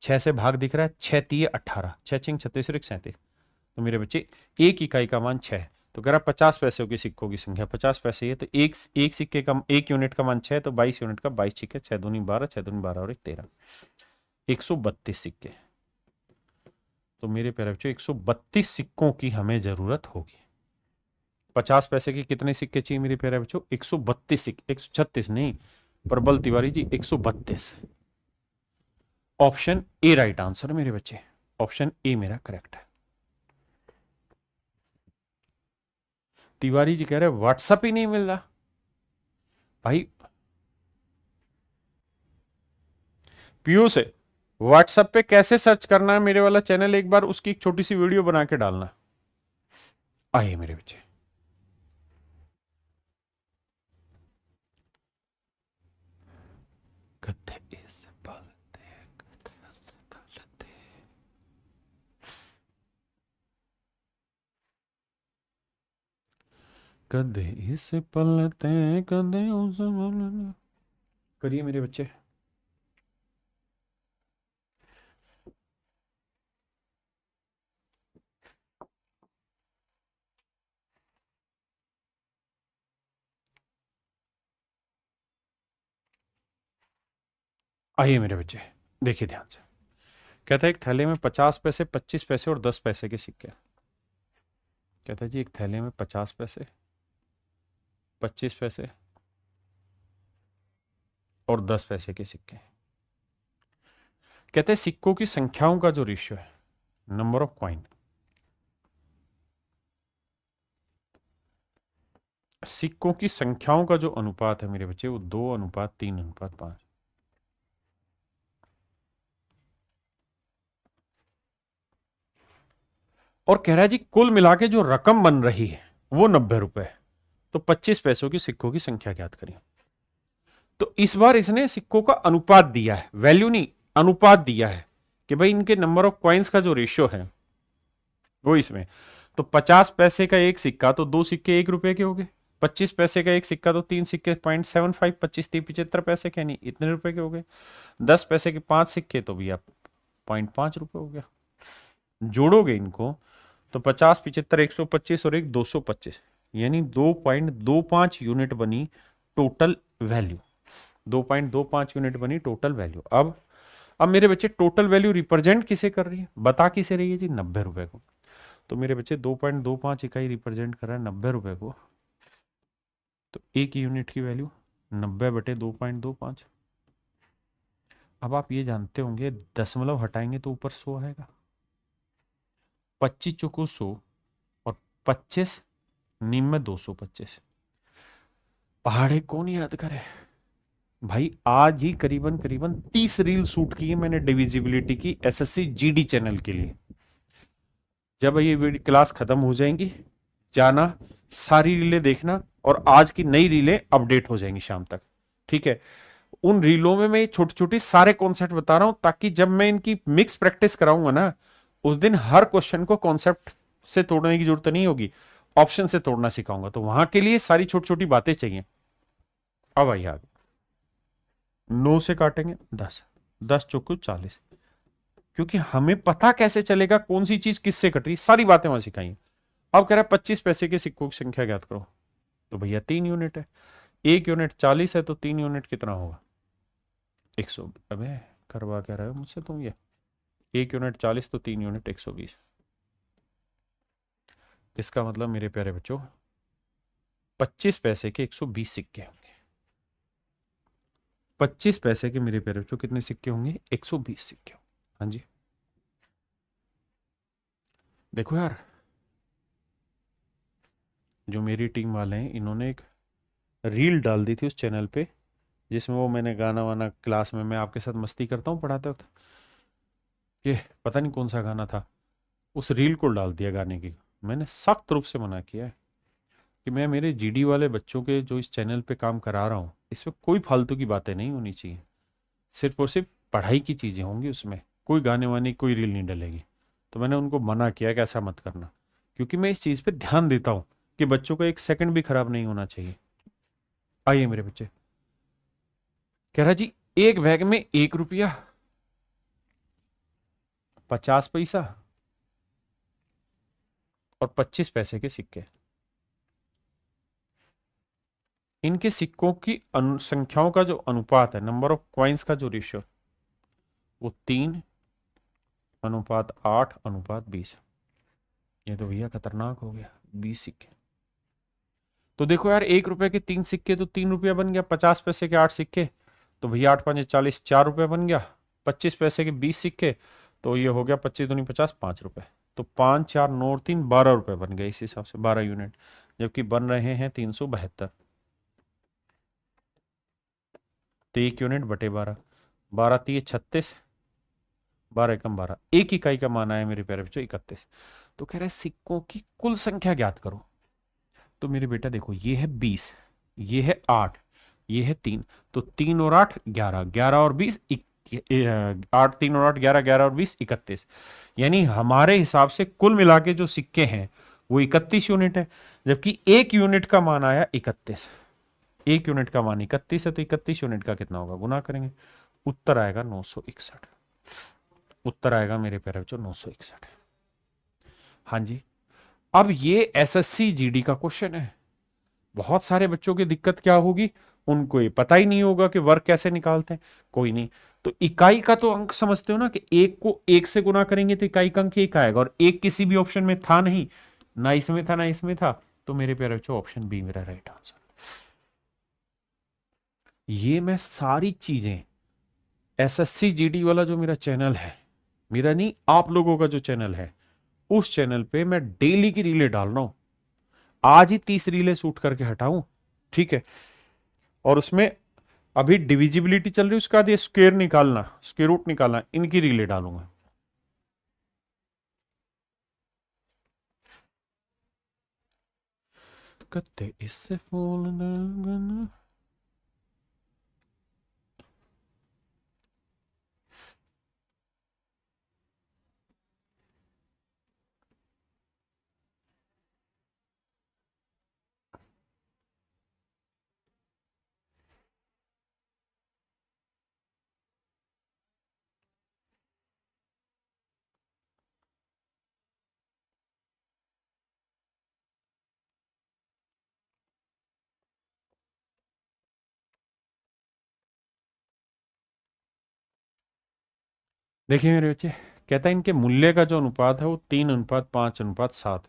6 से भाग दिख रहा है, 6 तिये 18, 6 छिंग 36 37। तो मेरे बच्चे 1 इकाई का मान 6। तो कह रहा 50 पैसों के सिक्कों की संख्या 50 पैसे है, तो एक सिक्के का 1 यूनिट का मान 6, तो 22 यूनिट का 22 सिक्के, 6 दूनी 12, 6 दूनी 12 और 1 13, 132 सिक्के। तो मेरे प्यारे बच्चों 132 सिक्कों की हमें जरूरत होगी। 50 पैसे के कितने सिक्के चाहिए मेरे प्यारे बच्चों? 132 सिक्के, 136 नहीं, प्रबल Tiwari ji 132। Option A right answer मेरे बच्चे, ऑप्शन ए मेरा करेक्ट है। तिवारी जी कह रहे व्हाट्सएप ही नहीं मिल रहा। भाई पीयूष से व्हाट्सएप पे कैसे सर्च करना है मेरे वाला चैनल, एक बार उसकी एक छोटी सी वीडियो बना के डालना। आइए मेरे बच्चे, गधे इस पलते गधे इस पलते गधे उस पलते। करिए मेरे बच्चे। आइए मेरे बच्चे, देखिए ध्यान से। कहता है एक थैले में 50 पैसे, 25 पैसे और 10 पैसे के सिक्के। कहता है जी एक थैले में 50 पैसे, 25 पैसे और 10 पैसे के सिक्के। कहते हैं सिक्कों की संख्याओं का जो रेशियो है, नंबर ऑफ कॉइन, सिक्कों की संख्याओं का जो अनुपात है मेरे बच्चे, वो 2:3:5। और कह रहा है जी कुल मिला के जो रकम बन रही है वो 90 रुपए है। तो 25 पैसों की सिक्कों की संख्या ज्ञात करिए। तो इस बार इसने सिक्कों का अनुपात दिया है, वैल्यू नहीं, अनुपात दिया है कि भाई इनके नंबर ऑफ कॉइन्स का जो रेशियो है वो इसमें। तो 50 पैसे का एक सिक्का तो 2 सिक्के 1 रुपए के हो गए, 25 पैसे का एक सिक्का तो 3 सिक्के 0.75, 25 3 75 पैसे के, नहीं इतने रुपए के हो गए। 10 पैसे के 5 सिक्के तो भैया 0.5 रुपए हो गया। जोड़ोगे इनको तो 50 75 125 और एक 225, यानी 2.25 यूनिट बनी टोटल वैल्यू। 2.25 यूनिट बनी टोटल वैल्यू। अब मेरे बच्चे टोटल वैल्यू रिप्रेजेंट किसे कर रही है, बता किसे रही है जी? 90 रुपए को। तो मेरे बच्चे 2.25 इकाई रिप्रेजेंट कर रहा है 90 रुपए को। तो एक यूनिट की वैल्यू 90/2.25। अब आप ये जानते होंगे दशमलव हटाएंगे तो ऊपर 100 आएगा। 25 चौको 100 और 25 निम्न 225। पहाड़े कौन याद करे भाई? आज ही करीबन करीबन 30 रील शूट की है मैंने डिविजिबिलिटी की एसएससी जीडी चैनल के लिए। जब ये क्लास खत्म हो जाएंगी, जाना सारी रीलें देखना, और आज की नई रीलें अपडेट हो जाएंगी शाम तक। ठीक है? उन रीलों में मैं छोटी छोटी सारे कॉन्सेप्ट बता रहा हूं, ताकि जब मैं इनकी मिक्स प्रैक्टिस कराऊंगा ना, उस दिन हर क्वेश्चन को कॉन्सेप्ट से तोड़ने की जरूरत नहीं होगी, ऑप्शन से तोड़ना सिखाऊंगा। तो वहां के लिए सारी छोटी छोटी बातें चाहिए। अब आइए आगे। 9 से काटेंगे 10, 10 चौको 40, क्योंकि हमें पता कैसे चलेगा कौन सी चीज किससे कट रही, सारी बातें वहां सिखाई। अब कह रहा है 25 पैसे के सिक्कों की संख्या ज्ञात करो। तो भैया 3 यूनिट है, 1 यूनिट 40 है, तो 3 यूनिट कितना होगा? 100। अबे करवा क्या रहे हो मुझसे तुम ये? 1 यूनिट 40 तो 3 यूनिट 120। इसका मतलब मेरे प्यारे बच्चों 25 पैसे के 120 सिक्के होंगे। 25 पैसे के मेरे प्यारे बच्चों कितने सिक्के होंगे? 120 सिक्के। हाँ जी, देखो यार, जो मेरी टीम वाले हैं इन्होंने एक रील डाल दी थी उस चैनल पे, जिसमें वो मैंने गाना वाना क्लास में मैं आपके साथ मस्ती करता हूँ पढ़ाते वक्त, कि पता नहीं कौन सा गाना था, उस रील को डाल दिया गाने की। मैंने सख्त रूप से मना किया है कि मैं मेरे जीडी वाले बच्चों के जो इस चैनल पे काम करा रहा हूँ, इसमें कोई फालतू की बातें नहीं होनी चाहिए, सिर्फ और सिर्फ पढ़ाई की चीज़ें होंगी उसमें, कोई गाने वाने कोई रील नहीं डलेगी। तो मैंने उनको मना किया कि ऐसा मत करना, क्योंकि मैं इस चीज़ पे ध्यान देता हूँ कि बच्चों का एक सेकंड भी खराब नहीं होना चाहिए। आइए मेरे बच्चे, कह रहा जी एक बैग में 1 रुपया 50 पैसा और 25 पैसे के सिक्के, इनके सिक्कों की संख्याओं का जो अनुपात है, नंबर ऑफ कॉइन्स का जो रेशियो, वो 3:8:20। ये तो भैया खतरनाक हो गया, 20 सिक्के। तो देखो यार, 1 रुपए के 3 सिक्के तो 3 रुपया बन गया, 50 पैसे के 8 सिक्के तो भैया 8×5=40, 4 रुपये बन गया। 25 पैसे के 20 सिक्के तो ये हो गया 25×2=50, 5 रुपए। तो 5, 4, 9 और 3, 12 रुपए बन गए इस हिसाब से, 12 यूनिट, जबकि बन रहे हैं 372। तो 1 यूनिट बटे 12, 12×3=36, 12×1=12, 1 इकाई का मान आया मेरे प्यारे बच्चों 31। तो कह रहे हैं सिक्कों की कुल संख्या ज्ञात करो। तो मेरे बेटा देखो, ये है 20, ये है 8, ये है 3, तो 3 और 8 11, 11 और 20 8, 3 और 8 11, 11 और 20 31। यानी हमारे हिसाब से कुल मिला के जो सिक्के हैं वो 31 यूनिट है, जबकि 1 यूनिट का मान आया 31। 1 यूनिट का मान 31 है, तो 31 यूनिट का कितना होगा, गुना करेंगे, उत्तर आएगा 961। उत्तर आएगा मेरे प्यारे बच्चों 961। हाँ जी, अब ये एसएससी जीडी का क्वेश्चन है। बहुत सारे बच्चों की दिक्कत क्या होगी, उनको ये पता ही नहीं होगा कि वर्ग कैसे निकालते हैं। कोई नहीं, तो इकाई का तो अंक समझते हो ना, कि 1 को 1 से गुना करेंगे तो इकाई का अंक 1 आएगा, और 1 किसी भी ऑप्शन में था नहीं, ना इसमें था ना इसमें था, तो मेरे प्यारे बच्चों ऑप्शन बी मेरा राइट आंसर। ये मैं सारी चीजें एसएससी जीडी वाला जो मेरा चैनल है, मेरा नहीं आप लोगों का जो चैनल है, उस चैनल पे मैं डेली की रीलें डाल रहा हूं। आज ही 30 रीलें शूट करके हटाऊं, ठीक है, और उसमें अभी डिविजिबिलिटी चल रही है, उसके बाद ये स्क्वायर निकालना, स्क्वायर रूट निकालना, इनकी रीलें डालूंगा। कत्ते इससे फूल देखिए मेरे बच्चे, कहता है इनके मूल्य का जो अनुपात है वो 3:5:7।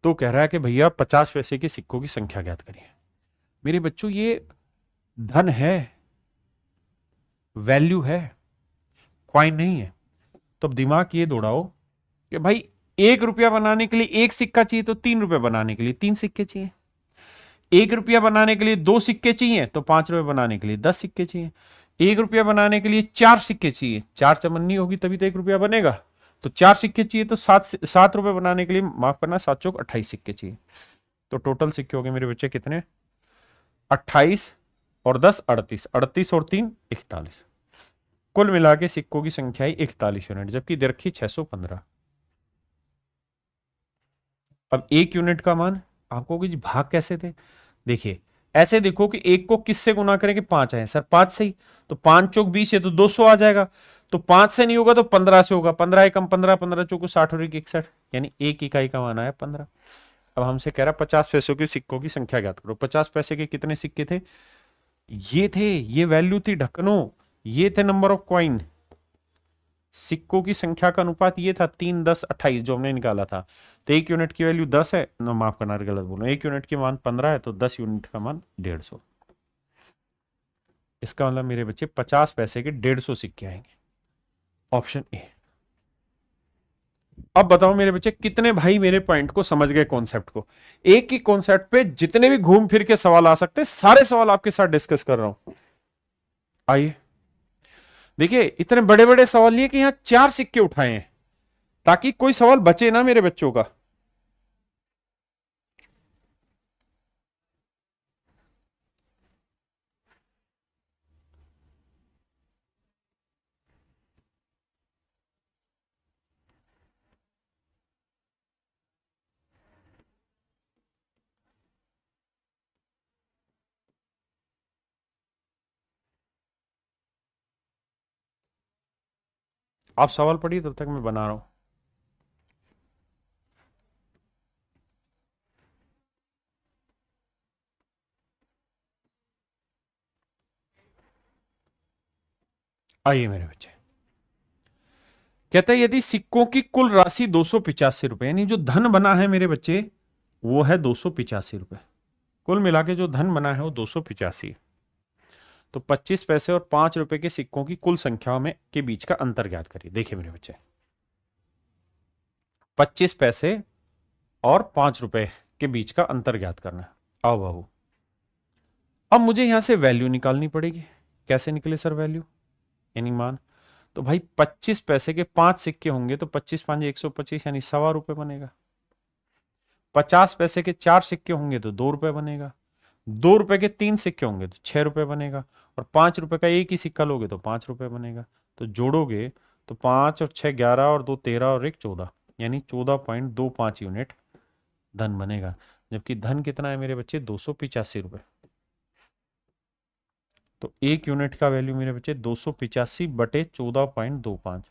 तो कह रहा है कि भैया 50 पैसे के सिक्कों की संख्या ज्ञात करिए। मेरे बच्चों, ये धन है, वैल्यू है, क्वाइन नहीं है। तो अब दिमाग ये दौड़ाओ कि भाई 1 रुपया बनाने के लिए 1 सिक्का चाहिए, तो 3 रुपए बनाने के लिए 3 सिक्के चाहिए। 1 रुपया बनाने के लिए 2 सिक्के चाहिए, तो 5 रुपए बनाने के लिए 10 सिक्के चाहिए। 1 रुपया बनाने के लिए 4 सिक्के चाहिए, 4 चमन्नी होगी तभी तो 1 रुपया बनेगा, तो 4 सिक्के चाहिए, तो 7 रुपए बनाने के लिए, माफ करना, 7×4=28 सिक्के चाहिए। तो टोटल सिक्के हो गए मेरे बच्चे कितने, 28 और 10 38, 38 और 3 41। कुल मिला के सिक्कों की संख्या 41 यूनिट, जबकि दे रखी 615। अब 1 यूनिट का मान आपको कि भाग कैसे थे, देखिए ऐसे देखो कि 1 को किससे गुना करें कि 5 आए, सर 5 से ही, तो 5×4=20 है, तो 200 आ जाएगा। तो 5 से नहीं होगा तो 15 से होगा, 15 एकम 15, 15×4=60 और 1 61, यानी 1 इकाई का मान आया 15। अब हमसे कह रहा 50 पैसों के सिक्कों की संख्या ज्ञात करो। 50 पैसे के कितने सिक्के थे, ये थे, ये वैल्यू थी ढक्कनों, ये थे नंबर ऑफ कॉइन। सिक्कों की संख्या का अनुपात ये था 3, 10, 28 जो हमने निकाला था। तो 1 यूनिट की वैल्यू 10 है, ना माफ करना गलत बोलो, 1 यूनिट की मान 15 है, तो 10 यूनिट का मान 150। इसका मतलब मेरे बच्चे 50 पैसे के 150 सिक्के आएंगे, ऑप्शन ए। अब बताओ मेरे बच्चे कितने भाई मेरे पॉइंट को समझ गए, कॉन्सेप्ट को। एक ही कॉन्सेप्ट पे जितने भी घूम फिर के सवाल आ सकते हैं, सारे सवाल आपके साथ डिस्कस कर रहा हूं। आइए देखिए, इतने बड़े बड़े सवाल लिए कि यहां 4 सिक्के उठाए हैं ताकि कोई सवाल बचे ना मेरे बच्चों का। आप सवाल पढ़िए, तब तक मैं बना रहा हूं। आइए मेरे बच्चे, कहता है यदि सिक्कों की कुल राशि 285 रुपए, यानी जो धन बना है मेरे बच्चे वो है 285 रुपए। कुल मिला के जो धन बना है वो 285। तो 25 पैसे और 5 रुपए के सिक्कों की कुल संख्या में के बीच का अंतर ज्ञात करिए। देखिए मेरे बच्चे, 25 पैसे और 5 रुपए के बीच का अंतर ज्ञात करना है। आओ बाबू, अब मुझे यहां से वैल्यू निकालनी पड़ेगी। कैसे निकले सर वैल्यू, यानी मान? तो भाई 25 पैसे के 5 सिक्के होंगे तो 25 5 125, यानी ₹1.25 बनेगा। 50 पैसे के 4 सिक्के होंगे तो ₹2 बनेगा। ₹2 के 3 सिक्के होंगे तो ₹6 बनेगा। और ₹5 का एक ही सिक्का लोगे तो ₹5 बनेगा। तो जोड़ोगे तो 5 और 6 11 और 2 13 और 1 14, यानी 14.25 यूनिट धन बनेगा। जबकि धन कितना है मेरे बच्चे, 285 रुपए। तो 1 यूनिट का वैल्यू मेरे बच्चे 285/14.25।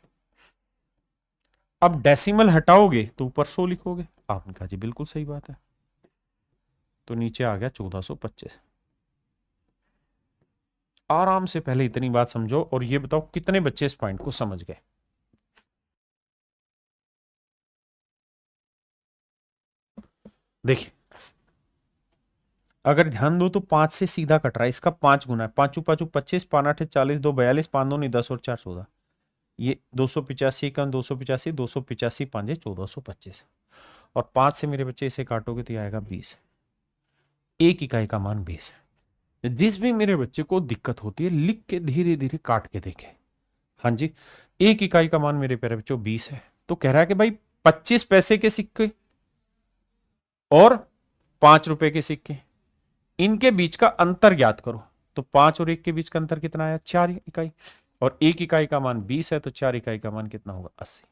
अब डेसिमल हटाओगे तो ऊपर 100 लिखोगे। आपने कहा जी बिल्कुल सही बात है। तो नीचे आ गया 1425। आराम से पहले इतनी बात समझो और ये बताओ कितने बच्चे इस पॉइंट को समझ गए। देखिए, अगर ध्यान दो तो 5 से सीधा कट रहा है, इसका 5 गुना है। 5 5 25, 5 8 40, 2 42, 5 2 10 और 4 14। ये 285 का 285, 285 5 1425। और 5 से मेरे बच्चे इसे काटोगे तो ये आएगा 20। एक इकाई का मान 20 है। जिस भी मेरे बच्चे को दिक्कत होती है लिख के धीरे धीरे काट के देखे। हाँ जी, एक इकाई का मान मेरे प्यारे बच्चों 20 है। तो कह रहा है कि भाई 25 पैसे के सिक्के और 5 रुपए के सिक्के, इनके बीच का अंतर ज्ञात करो। तो 5 और 1 के बीच का अंतर कितना आया, 4 इकाई। और एक इकाई का मान 20 है तो 4 इकाई का मान कितना होगा, 80।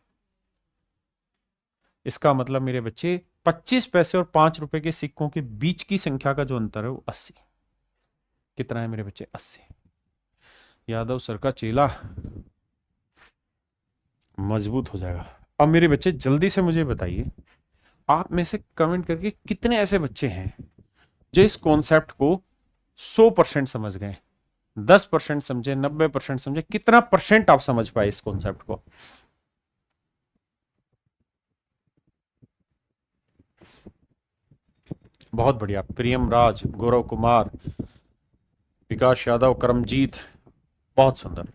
इसका मतलब मेरे बच्चे 25 पैसे और 5 रुपए के सिक्कों के बीच की संख्या का जो अंतर है वो 80। कितना है मेरे बच्चे, 80। यादव सर का चेला मजबूत हो जाएगा। अब मेरे बच्चे जल्दी से मुझे बताइए, आप में से कमेंट करके कितने ऐसे बच्चे हैं जो इस कॉन्सेप्ट को 100% समझ गए, 10% समझे, 90% समझे, कितना परसेंट आप समझ पाए इस कॉन्सेप्ट को? बहुत बढ़िया, प्रियम राज, गौरव कुमार, विकास यादव, करमजीत, बहुत सुंदर।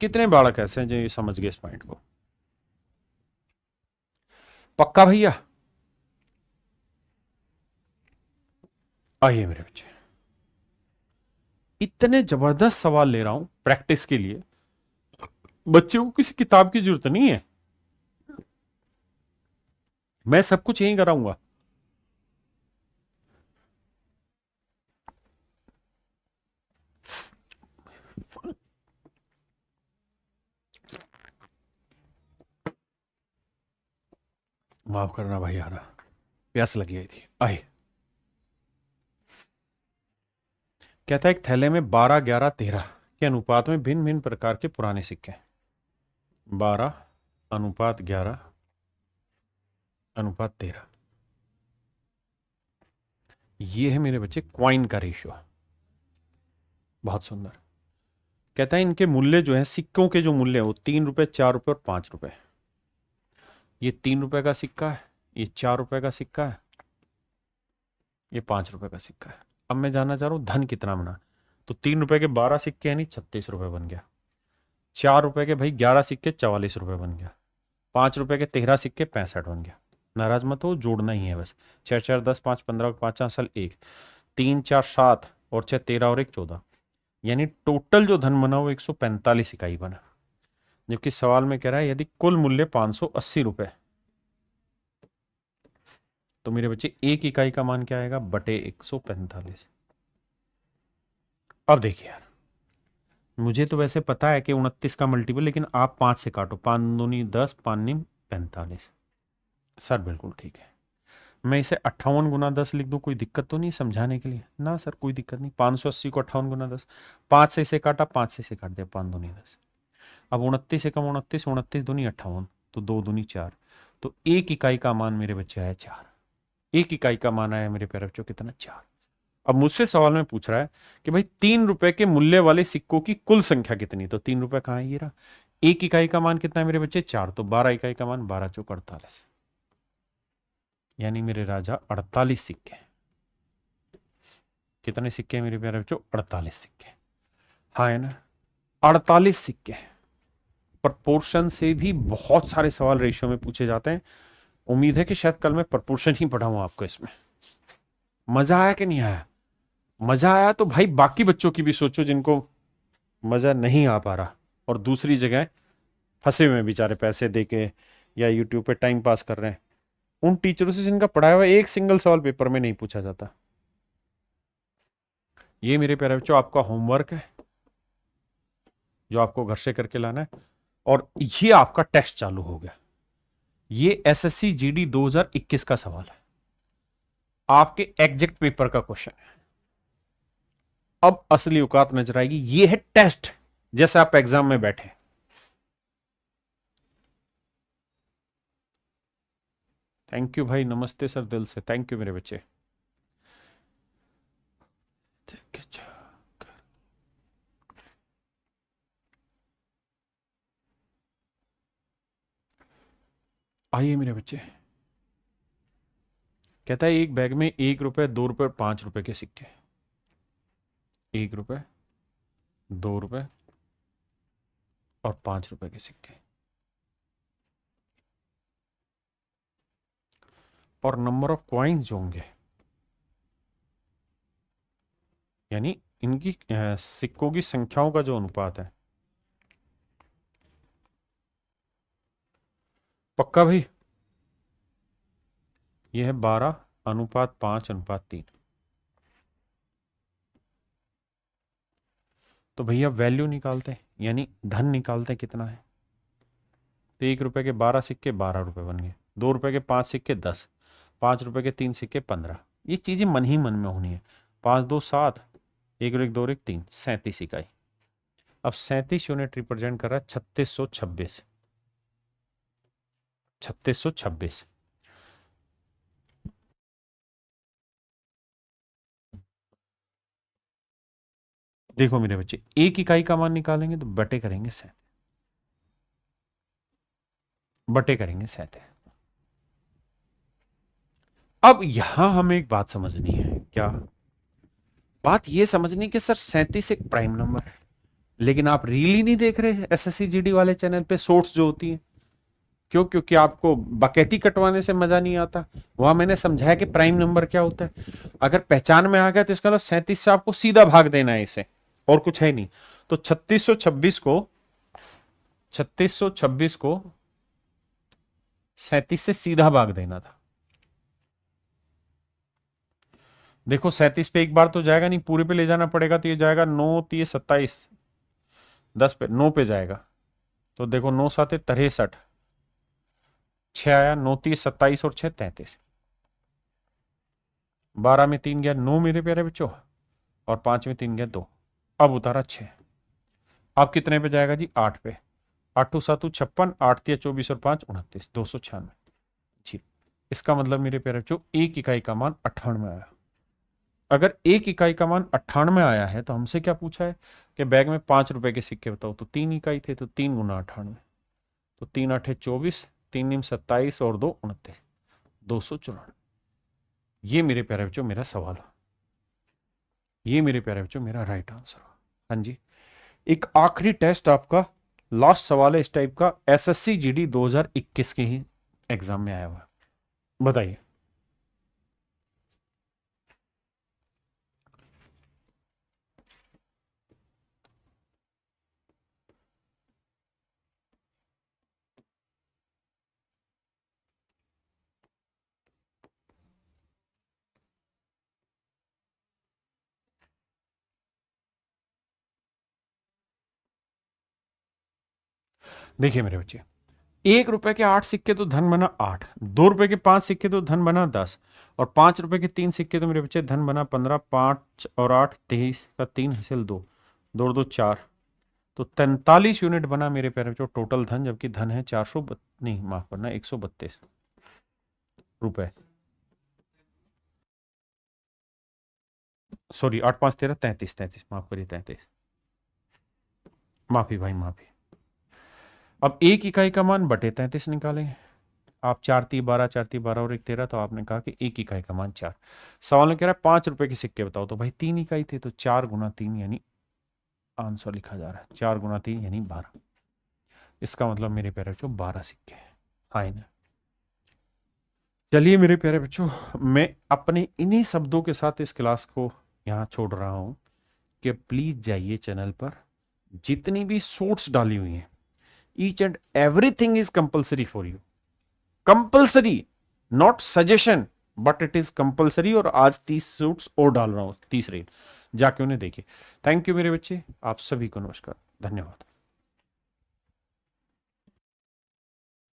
कितने बालक ऐसे हैं जो ये समझ गए इस पॉइंट को? पक्का भैया? आइए मेरे बच्चे, इतने जबरदस्त सवाल ले रहा हूं प्रैक्टिस के लिए, बच्चे को किसी किताब की जरूरत नहीं है, मैं सब कुछ यहीं कराऊंगा। माफ करना भाई, आना प्यास लगी आई थी। आइए, कहता है एक थैले में 12 11 13 के अनुपात में भिन्न भिन्न प्रकार के पुराने सिक्के हैं। 12:11:13, ये है मेरे बच्चे क्वाइन का रेशियो। बहुत सुंदर। कहता है इनके मूल्य जो है, सिक्कों के जो मूल्य है वो 3 रुपए, 4 रुपए और 5 रुपए। ये 3 रुपए का सिक्का है, ये 4 रुपए का सिक्का है, ये 5 रुपए का सिक्का है। अब मैं जानना चाह रहा हूँ धन कितना बना। तो 3 रुपए के 12 सिक्के यानी 36 रुपए बन गया। 4 रुपए के भाई 11 सिक्के 44 रुपए बन गया। 5 रुपए के 13 सिक्के 65 बन गया। नाराज मत हो, जोड़ना ही है बस। 6 4 10 5 15 5 साल 1 3 4 7 और 6 13 और 1 14, यानी टोटल जो धन बना वो 145 इकाई बना। जबकि सवाल में कह रहा है यदि कुल मूल्य 580 रुपए, तो मेरे बच्चे एक इकाई का मान क्या आएगा बटे 145। अब देखिए यार, मुझे तो वैसे पता है कि 29 का मल्टीपल, लेकिन आप 5 से काटो, 5 दूनी 10, 5 निम 45। सर बिल्कुल ठीक है, मैं इसे 58 × 10 लिख दूं, कोई दिक्कत तो नहीं समझाने के लिए? ना सर कोई दिक्कत नहीं। 580 को 58 × 10, 5 से इसे काटा, 5 से इसे काट दिया, 5 दूनी 10। अब 29 से कम 29, 29 दूनी 58, तो 2 दूनी 4, तो एक इकाई का मान मेरे बच्चे आया 4। एक इकाई का मान आया मेरे प्यारे बच्चों कितना? 4। अब मुझसे सवाल में पूछ रहा है कि भाई 3 रुपए के मूल्य वाले सिक्कों की कुल संख्या कितनी? तो 3 रुपए कहाँ है? ये रहा। एक इकाई का मान कितना है मेरे बच्चे? 4, तो 12 इकाई का मान 12 चौक 48, यानी मेरे राजा 48 सिक्के। कितने सिक्के हैं मेरे प्यारे बच्चों? 48 सिक्के। हाँ है ना, 48 सिक्के। प्रपोर्शन से भी बहुत सारे सवाल रेशियो में पूछे जाते हैं। उम्मीद है कि शायद कल मैं प्रपोर्शन ही पढ़ाऊं आपको इसमें। मजा आया कि नहीं आया? मजा आया तो भाई बाकी बच्चों की भी सोचो जिनको मजा नहीं आ पा रहा और दूसरी जगह फंसे हुए बेचारे पैसे देके या यूट्यूब पे टाइम पास कर रहे हैं, उन टीचरों से जिनका पढ़ाया हुआ एक सिंगल सवाल पेपर में नहीं पूछा जाता। ये मेरे प्यारे बच्चों आपका होमवर्क है जो आपको घर से करके लाना है, और ये आपका टेस्ट चालू हो गया। ये एसएससी जीडी 2021 का सवाल है, आपके एग्जैक्ट पेपर का क्वेश्चन है। अब असली औकात नजर आएगी। ये है टेस्ट, जैसे आप एग्जाम में बैठे। थैंक यू भाई, नमस्ते सर, दिल से थैंक यू मेरे बच्चे। आइए मेरे बच्चे, कहता है एक बैग में 1 रुपए 2 रुपए 5 रुपए के सिक्के। 1 रुपए 2 रुपए और 5 रुपए के सिक्के, और नंबर ऑफ क्वाइंस जो होंगे, यानी इनकी सिक्कों की संख्याओं का जो अनुपात है। पक्का भाई? यह है 12:5:3। तो भैया वैल्यू निकालते हैं, यानी धन निकालते हैं कितना है। तो 1 रुपए के 12 सिक्के 12 रुपए बन गए। 2 रुपए के 5 सिक्के 10, 5 रुपए के 3 सिक्के 15। ये चीजें मन ही मन में होनी है। 5 2 7, 1 और 1 2 और 1 3, 37 इकाई। अब 37 यूनिट रिप्रेजेंट कर रहा है 3626। 3626। देखो मेरे बच्चे, एक इकाई का मान निकालेंगे तो बटे करेंगे 7, बटे करेंगे 7। अब यहां हमें एक बात समझनी है। क्या बात? ये समझनी कि सर 37 एक प्राइम नंबर है, लेकिन आप रील ही नहीं देख रहे एसएससी जीडी वाले चैनल पे शॉर्ट्स जो होती हैं। क्यों? क्योंकि आपको बकैती कटवाने से मजा नहीं आता। वहां मैंने समझाया कि प्राइम नंबर क्या होता है। अगर पहचान में आ गया तो इसका मतलब 37 से आपको सीधा भाग देना है इसे, और कुछ है नहीं। तो 3626 को 37 से सीधा भाग देना था। देखो 37 पे एक बार तो जाएगा नहीं, पूरे पे ले जाना पड़ेगा, तो ये जाएगा 9 3 27, 10 पे 9 पे जाएगा। तो देखो 9 7 63, 6 आया, 9 3 27 और 6 33। 12 में 3 गया 9 मेरे प्यारे बच्चों, और 5 में 3 गया 2। अब उतारा 6। अब कितने पे जाएगा जी? 8 पे। 8 7 56, 8 3 24 और 5 29, 296 जी। इसका मतलब मेरे प्यारे बच्चों एक इकाई का मान 98 आया। अगर एक इकाई का मान 98 आया है तो हमसे क्या पूछा है कि बैग में 5 रुपए के सिक्के बताओ। तो 3 इकाई थे, तो 3 गुना 98, तो 3 8 24, 3 निम 27 और 2 29, 294। ये मेरे प्यारे बच्चों मेरा सवाल है। ये मेरे प्यारे बच्चों मेरा राइट आंसर। हाँ जी, एक आखिरी टेस्ट आपका, लास्ट सवाल है इस टाइप का, एसएससी जीडी 2021 के ही एग्जाम में आया हुआ, बताइए। देखिए मेरे बच्चे, 1 रुपए के 8 सिक्के तो धन बना 8, 2 रुपए के 5 सिक्के तो धन बना 10, और 5 रुपए के 3 सिक्के तो मेरे बच्चे धन बना 15, 5 और 8 23 का 3 हासिल 2, 2 और 2 4, तो 43 यूनिट बना मेरे प्यारे बच्चों टोटल धन, जबकि धन है 400 नहीं माफ करना 132 रुपए, सॉरी 8 5 13 33 33, माफ करिए 33, माफी भाई माफी। अब 1 इकाई का मान बटे 33 निकालें, आप 4 3 12 4 3 12 और 1 13, तो आपने कहा कि 1 इकाई का मान 4। सवाल में कह रहा है 5 रुपए के सिक्के बताओ, तो भाई 3 इकाई थे, तो 4 गुना 3 यानी आंसर लिखा जा रहा है, 4 गुना 3 यानी 12। इसका मतलब मेरे प्यारे बच्चों 12 सिक्के हैं, हाँ ना। चलिए मेरे प्यारे बच्चों, मैं अपने इन्हीं शब्दों के साथ इस क्लास को यहाँ छोड़ रहा हूँ कि प्लीज जाइए चैनल पर, जितनी भी शॉर्ट्स डाली हुई हैं, each and everything is compulsory for you, compulsory, not suggestion, but it is compulsory. और आज 30 शॉर्ट्स और डाल रहा हूं, 30 रील, जाके उन्हें देखिए। थैंक यू मेरे बच्चे, आप सभी को नमस्कार, धन्यवाद।